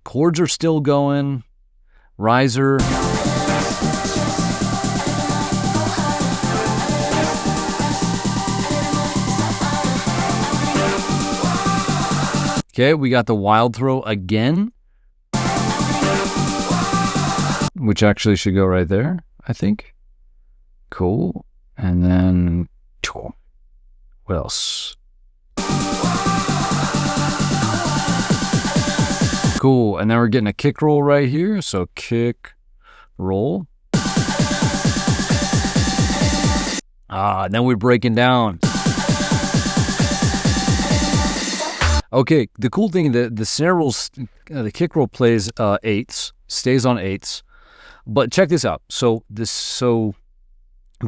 chords are still going. Riser. Okay, we got the wild throw again, which actually should go right there, I think. Cool. And then, what else? Cool. And then we're getting a kick roll right here. So kick, roll. And then we're breaking down. Okay, the cool thing, the snare rolls, the kick roll plays eighths, stays on eighths, but check this out. So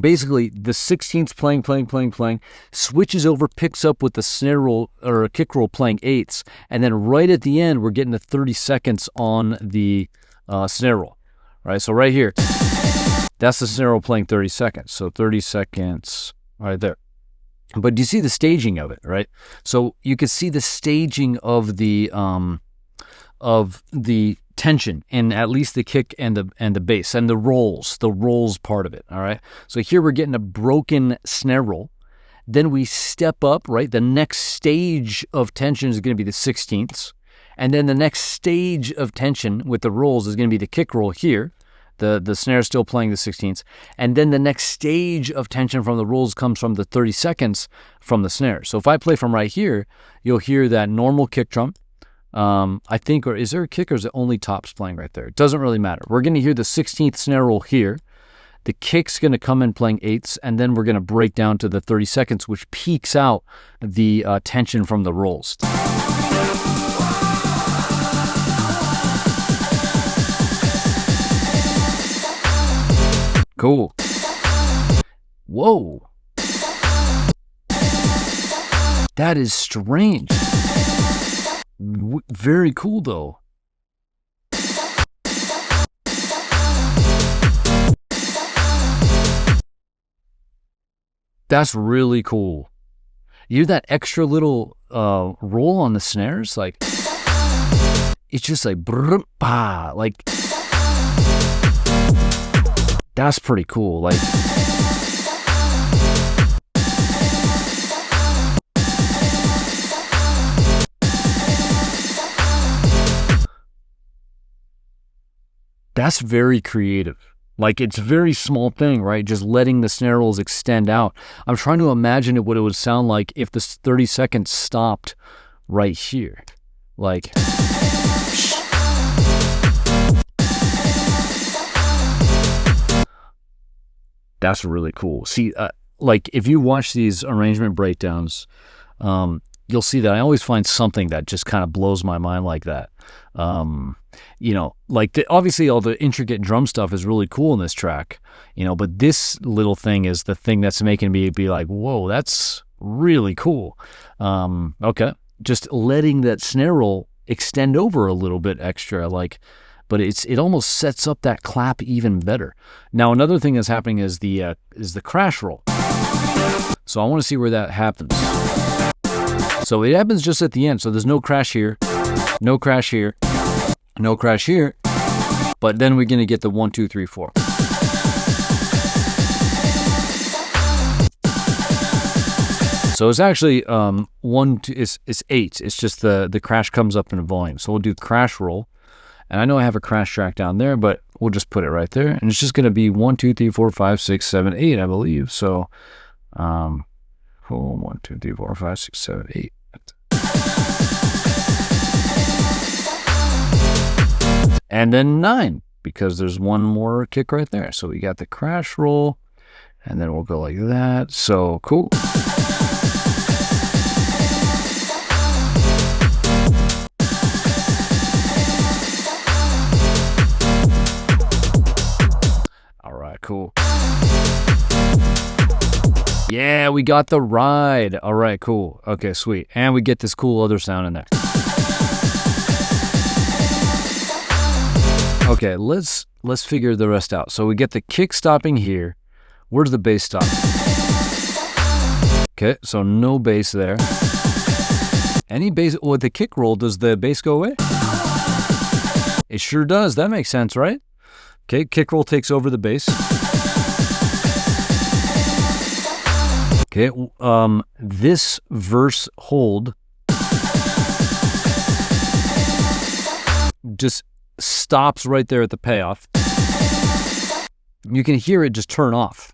basically the 16th's playing, switches over, picks up with the snare roll or kick roll playing eighths, and then right at the end we're getting the 30 seconds on the snare roll, right? So right here, that's the snare roll playing 30 seconds. So 30 seconds right there. But do you see the staging of it, right? So you can see the staging of the tension in at least the kick and the bass and the rolls part of it. All right. So here we're getting a broken snare roll. Then we step up, right? The next stage of tension is going to be the 16ths, and then the next stage of tension with the rolls is going to be the kick roll here. The snare is still playing the 16ths. And then the next stage of tension from the rolls comes from the 30 seconds from the snare. So if I play from right here, you'll hear that normal kick drum. I think, or is there a kick or is it only tops playing right there? It doesn't really matter. We're going to hear the 16th snare roll here. The kick's going to come in playing eighths, and then we're going to break down to the 30 seconds, which peaks out the tension from the rolls. Cool. Whoa. That is strange. Very cool, though. That's really cool. You hear that extra little roll on the snares? Like, it's just like, brr, bah, like, that's pretty cool. Like, that's very creative. Like, it's a very small thing, right? Just letting the snare rolls extend out. I'm trying to imagine what it would sound like if the 30 seconds stopped right here. Like, that's really cool. See, like, if you watch these arrangement breakdowns, you'll see that I always find something that just kind of blows my mind like that. You know, like, obviously all the intricate drum stuff is really cool in this track, you know, but this little thing is the thing that's making me be like, whoa, that's really cool. Okay, just letting that snare roll extend over a little bit extra, like, but it almost sets up that clap even better. Now, another thing that's happening is the crash roll. So I want to see where that happens. So it happens just at the end. So there's no crash here, no crash here, no crash here, but then we're going to get the 1, 2, 3, 4. So it's actually it's 8. It's just the crash comes up in a volume. So we'll do crash roll. And I know I have a crash track down there, but we'll just put it right there. And it's just going to be 1, 2, 3, 4, 5, 6, 7, 8, I believe. So 1, 2, 3, 4, 5, 6, 7, 8. And then 9, because there's one more kick right there. So we got the crash roll, and then we'll go like that. So cool. All right, cool. Yeah, we got the ride. All right, cool. Okay, sweet. And we get this cool other sound in there. Okay, let's figure the rest out. So we get the kick stopping here. Where's the bass stop? Okay, so no bass there. Any bass with the kick roll, does the bass go away? It sure does. That makes sense, right? Okay, kick roll takes over the bass. Okay, this verse hold just stops right there at the payoff. You can hear it just turn off.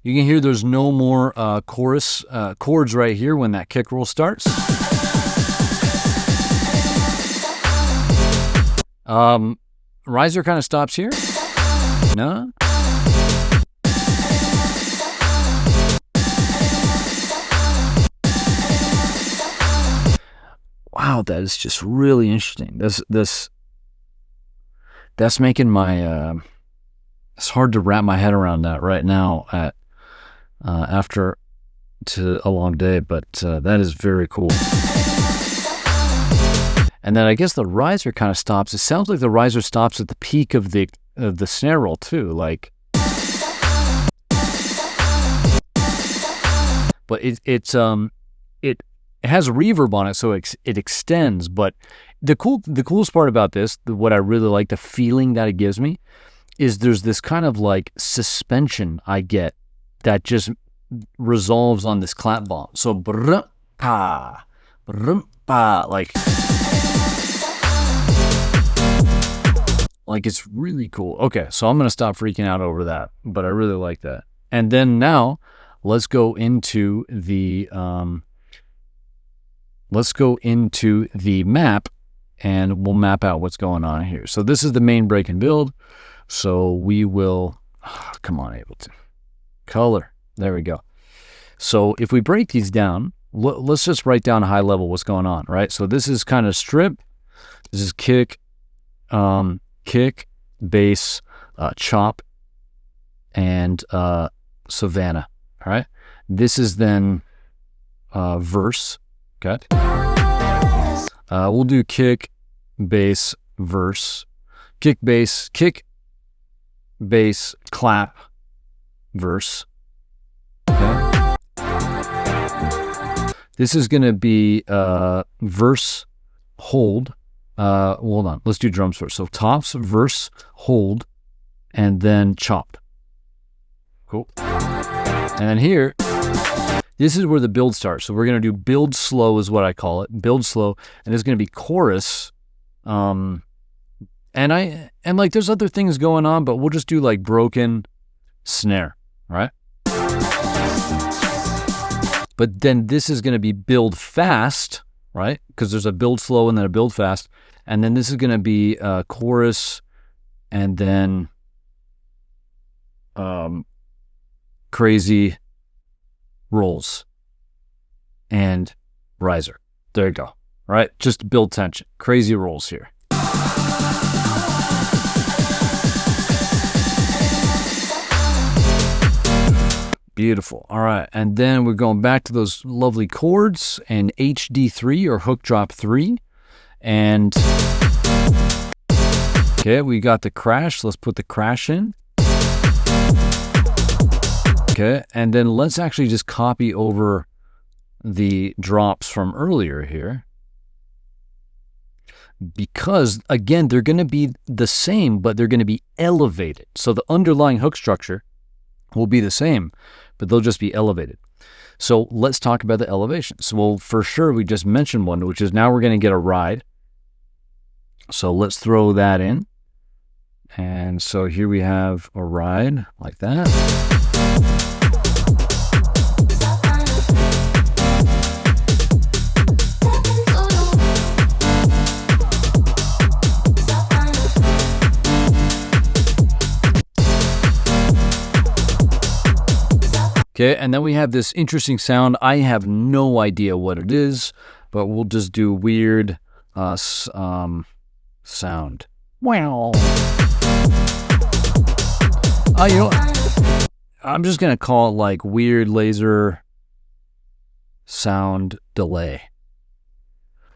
You can hear there's no more chorus chords right here when that kick roll starts. Riser kind of stops here. No? Wow, that is just really interesting. That's making my it's hard to wrap my head around that right now at after a long day, but that is very cool. And then I guess the riser kind of stops. It sounds like the riser stops at the peak of the snare roll too, like. But it has reverb on it, so it extends. But the coolest part about this, what I really like, the feeling that it gives me, is there's this kind of like suspension I get that just resolves on this clap bomb. So brr-pa, like it's really cool. Okay, so I'm gonna stop freaking out over that, but I really like that. And then now let's go into the map, and we'll map out what's going on here. So this is the main break and build. So we will, come on, Ableton. Color. There we go. So if we break these down, let's just write down high level what's going on, right? So this is kind of strip. This is kick, bass, chop, and Savana, all right? This is then verse, okay? We'll do kick, bass, verse, kick, bass, clap, verse. Okay. This is going to be verse, hold. Hold on. Let's do drums first. So tops, verse, hold, and then chop. Cool. And then here, this is where the build starts. So we're going to do build slow is what I call it. Build slow. And it's going to be chorus. And like there's other things going on, but we'll just do like broken snare, right? But then this is going to be build fast, right? Because there's a build slow and then a build fast. And then this is going to be chorus and then crazy rolls and riser. There you go. All right? Just build tension. Crazy rolls here. Beautiful. All right. And then we're going back to those lovely chords and HD3 or hook drop 3. And okay, we got the crash. Let's put the crash in. Okay. And then let's actually just copy over the drops from earlier here. Because again, they're going to be the same, but they're going to be elevated. So the underlying hook structure will be the same, but they'll just be elevated. So let's talk about the elevations. Well, for sure, we just mentioned one, which is now we're going to get a ride. So let's throw that in. And so here we have a ride like that. Okay, and then we have this interesting sound. I have no idea what it is, but we'll just do weird sound. Wow. You know, I'm just going to call it like weird laser sound delay.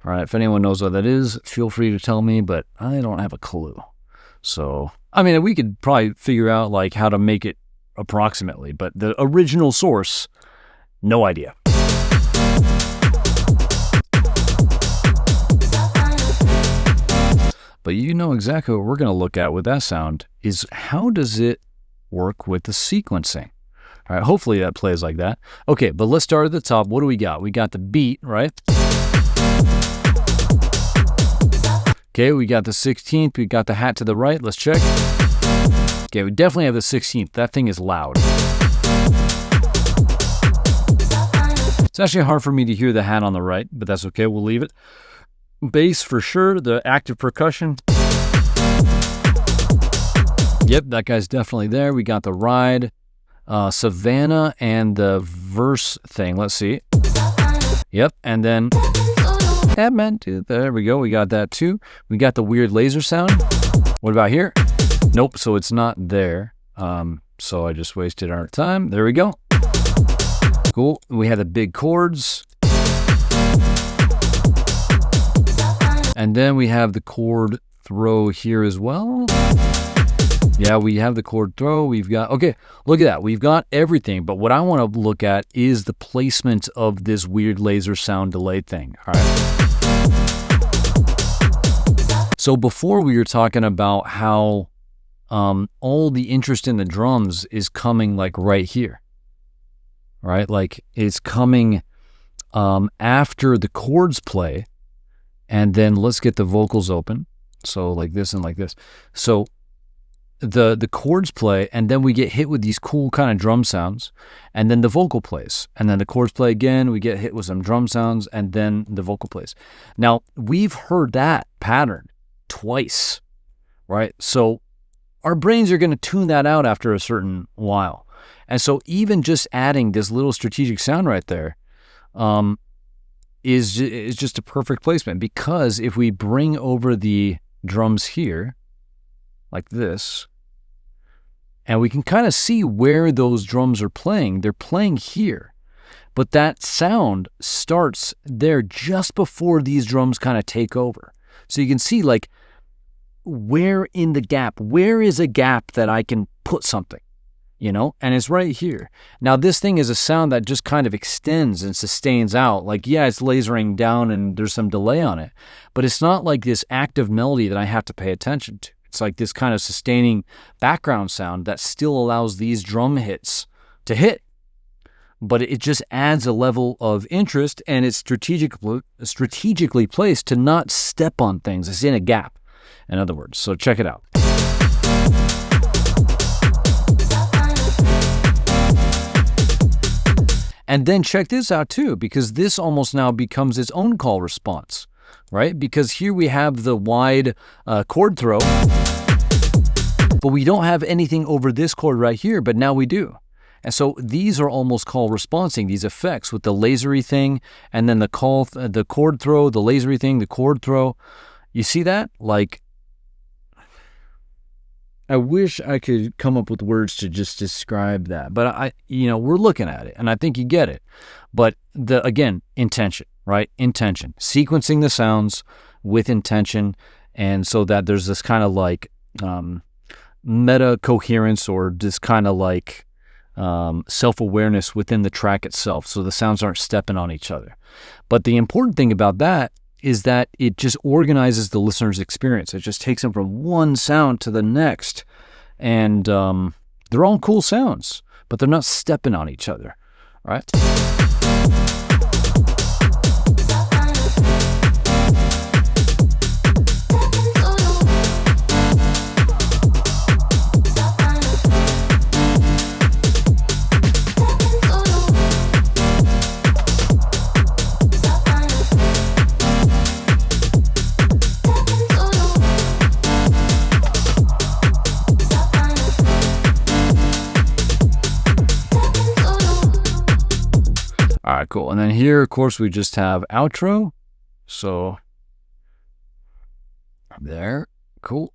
All right, if anyone knows what that is, feel free to tell me, but I don't have a clue. So, I mean, we could probably figure out like how to make it approximately, but the original source, no idea. But you know exactly what we're going to look at with that sound is how does it work with the sequencing? All right, hopefully that plays like that. Okay, but let's start at the top. What do we got? We got the beat, right? Okay, we got the 16th. We got the hat to the right. Let's check. Okay, we definitely have the 16th. That thing is loud. It's actually hard for me to hear the hat on the right, but that's okay. We'll leave it. Bass for sure. The active percussion. Yep, that guy's definitely there. We got the ride, Savana, and the verse thing. Let's see. Yep, and then... There we go. We got that too. We got the weird laser sound. What about here? Nope. So it's not there. So I just wasted our time. There we go. Cool. We have the big chords. And then we have the chord throw here as well. Yeah, we have the chord throw. We've got, okay, look at that. We've got everything. But what I want to look at is the placement of this weird laser sound delay thing. All right. So before we were talking about how all the interest in the drums is coming like right here, right? Like it's coming after the chords play, and then let's get the vocals open. So like this and like this. So the chords play, and then we get hit with these cool kind of drum sounds, and then the vocal plays, and then the chords play again, we get hit with some drum sounds, and then the vocal plays. Now, we've heard that pattern twice, right? So our brains are going to tune that out after a certain while. And so even just adding this little strategic sound right there is just a perfect placement, because if we bring over the drums here, like this, and we can kind of see where those drums are playing. They're playing here, but that sound starts there just before these drums kind of take over. So you can see like where in the gap, where is a gap that I can put something, you know, and it's right here. Now this thing is a sound that just kind of extends and sustains out. Like, yeah, it's lasering down and there's some delay on it, but it's not like this active melody that I have to pay attention to. It's like this kind of sustaining background sound that still allows these drum hits to hit. But it just adds a level of interest, and it's strategically placed to not step on things. It's in a gap, in other words. So check it out. And then check this out too, because this almost now becomes its own call response. Right? Because here we have the wide chord throw, but we don't have anything over this chord right here, but now we do. And so these are almost call responsing, these effects with the lasery thing, and then the chord throw, the lasery thing, the chord throw. You see that? Like, I wish I could come up with words to just describe that, but we're looking at it, and I think you get it. But again, intention. Right? Intention. Sequencing the sounds with intention, and so that there's this kind of like meta coherence, or this kind of like self-awareness within the track itself, so the sounds aren't stepping on each other. But the important thing about that is that it just organizes the listener's experience. It just takes them from one sound to the next, and they're all cool sounds, but they're not stepping on each other, right? Cool. And then here, of course, we just have outro. So there, cool.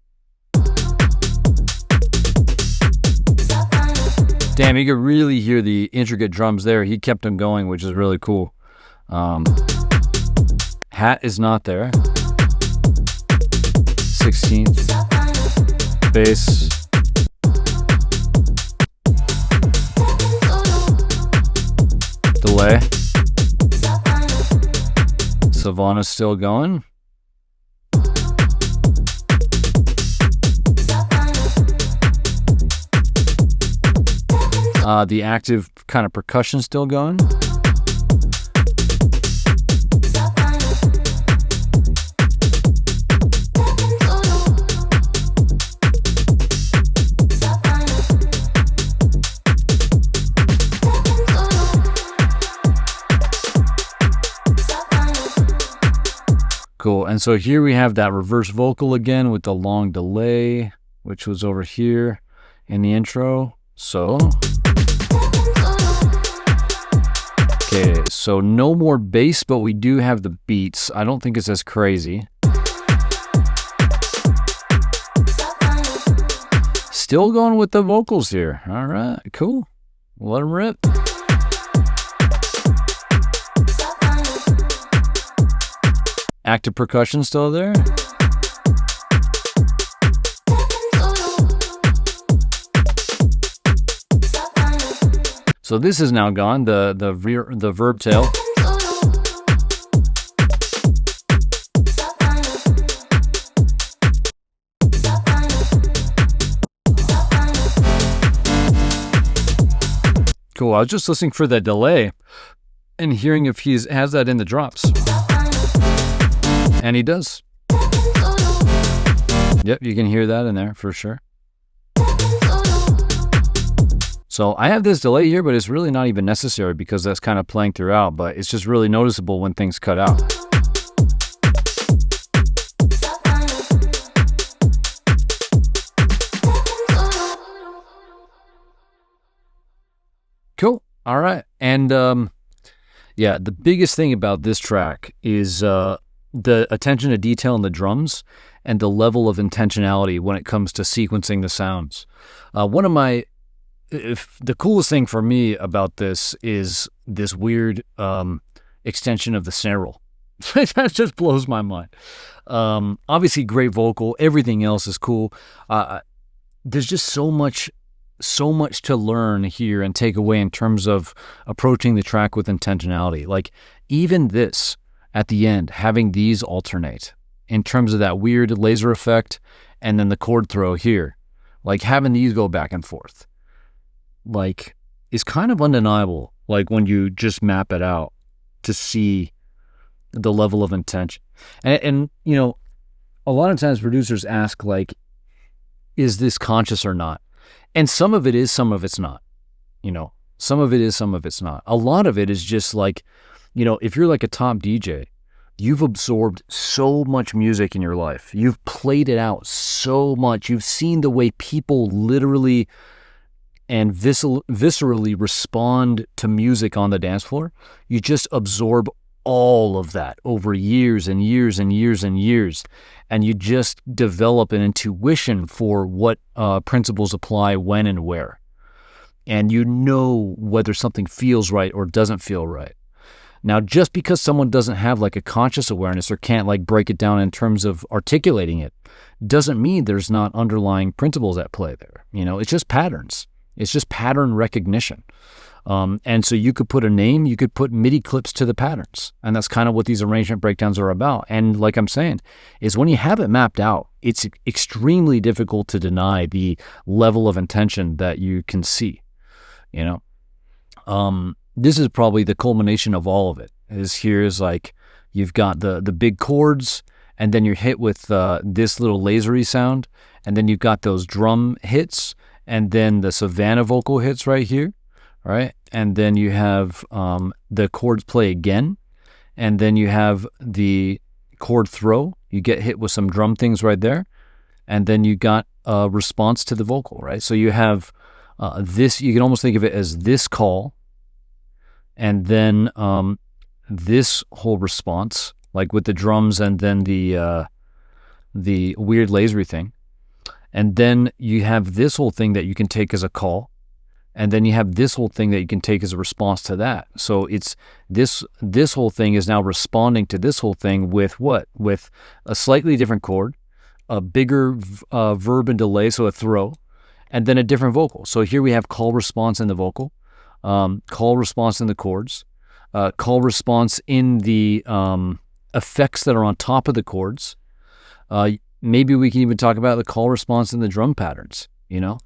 Damn, you could really hear the intricate drums there. He kept them going, which is really cool. Hat is not there. 16th. Bass. Delay. Savana's still going. The active kind of percussion still going. Cool. And so here we have that reverse vocal again with the long delay, which was over here in the intro. So, okay, so no more bass, but we do have the beats. I don't think it's as crazy. Still going with the vocals here. All right, cool. Let them rip. Active percussion still there. So this is now gone, the verb tail. Cool. I was just listening for that delay and hearing if he has that in the drops. And he does. Yep, you can hear that in there for sure. So I have this delay here, but it's really not even necessary because that's kind of playing throughout, but it's just really noticeable when things cut out. Cool. All right. And yeah, the biggest thing about this track is the attention to detail in the drums and the level of intentionality when it comes to sequencing the sounds. One of my the coolest thing for me about this is this weird extension of the snare roll. That just blows my mind. Obviously, great vocal. Everything else is cool. There's just so much to learn here and take away in terms of approaching the track with intentionality. Like even this at the end, having these alternate in terms of that weird laser effect and then the chord throw here, like having these go back and forth, like is kind of undeniable. Like when you just map it out to see the level of intention. And you know, a lot of times producers ask like, is this conscious or not? And some of it is, some of it's not. You know, some of it is, some of it's not. A lot of it is just like, you know, if you're like a top DJ, you've absorbed so much music in your life. You've played it out so much. You've seen the way people literally and viscerally respond to music on the dance floor. You just absorb all of that over years and years and years and years. And you just develop an intuition for what principles apply when and where. And you know whether something feels right or doesn't feel right. Now, just because someone doesn't have like a conscious awareness or can't like break it down in terms of articulating it, doesn't mean there's not underlying principles at play there. You know, it's just patterns. It's just pattern recognition. And so you could put a name, you could put MIDI clips to the patterns. And that's kind of what these arrangement breakdowns are about. And like I'm saying, is when you have it mapped out, it's extremely difficult to deny the level of intention that you can see, you know? This is probably the culmination of all of it. Here's like, you've got the big chords, and then you're hit with this little lasery sound, and then you've got those drum hits, and then the Savana vocal hits right here, right? And then you have the chords play again, and then you have the chord throw. You get hit with some drum things right there, and then you got a response to the vocal, right? So you have this, you can almost think of it as this call, and then this whole response, like with the drums and then the weird lasery thing. And then you have this whole thing that you can take as a call. And then you have this whole thing that you can take as a response to that. So it's this whole thing is now responding to this whole thing with what? With a slightly different chord, a bigger verb and delay, so a throw, and then a different vocal. So here we have call response in the vocal, call response in the chords, call response in the effects that are on top of the chords. Maybe we can even talk about the call response in the drum patterns, you know?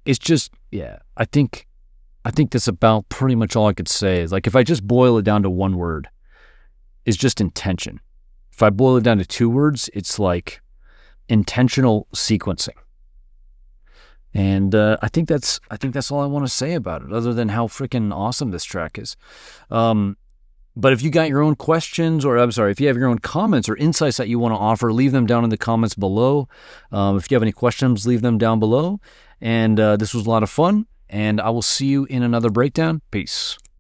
It's just, yeah, I think that's about pretty much all I could say. Is like, if I just boil it down to one word, it's just intention. If I boil it down to 2 words, it's like intentional sequencing. And I think that's all I want to say about it, other than how freaking awesome this track is. But if you got your own questions, or I'm sorry, if you have your own comments or insights that you want to offer, leave them down in the comments below. If you have any questions, leave them down below. And this was a lot of fun, and I will see you in another breakdown. Peace.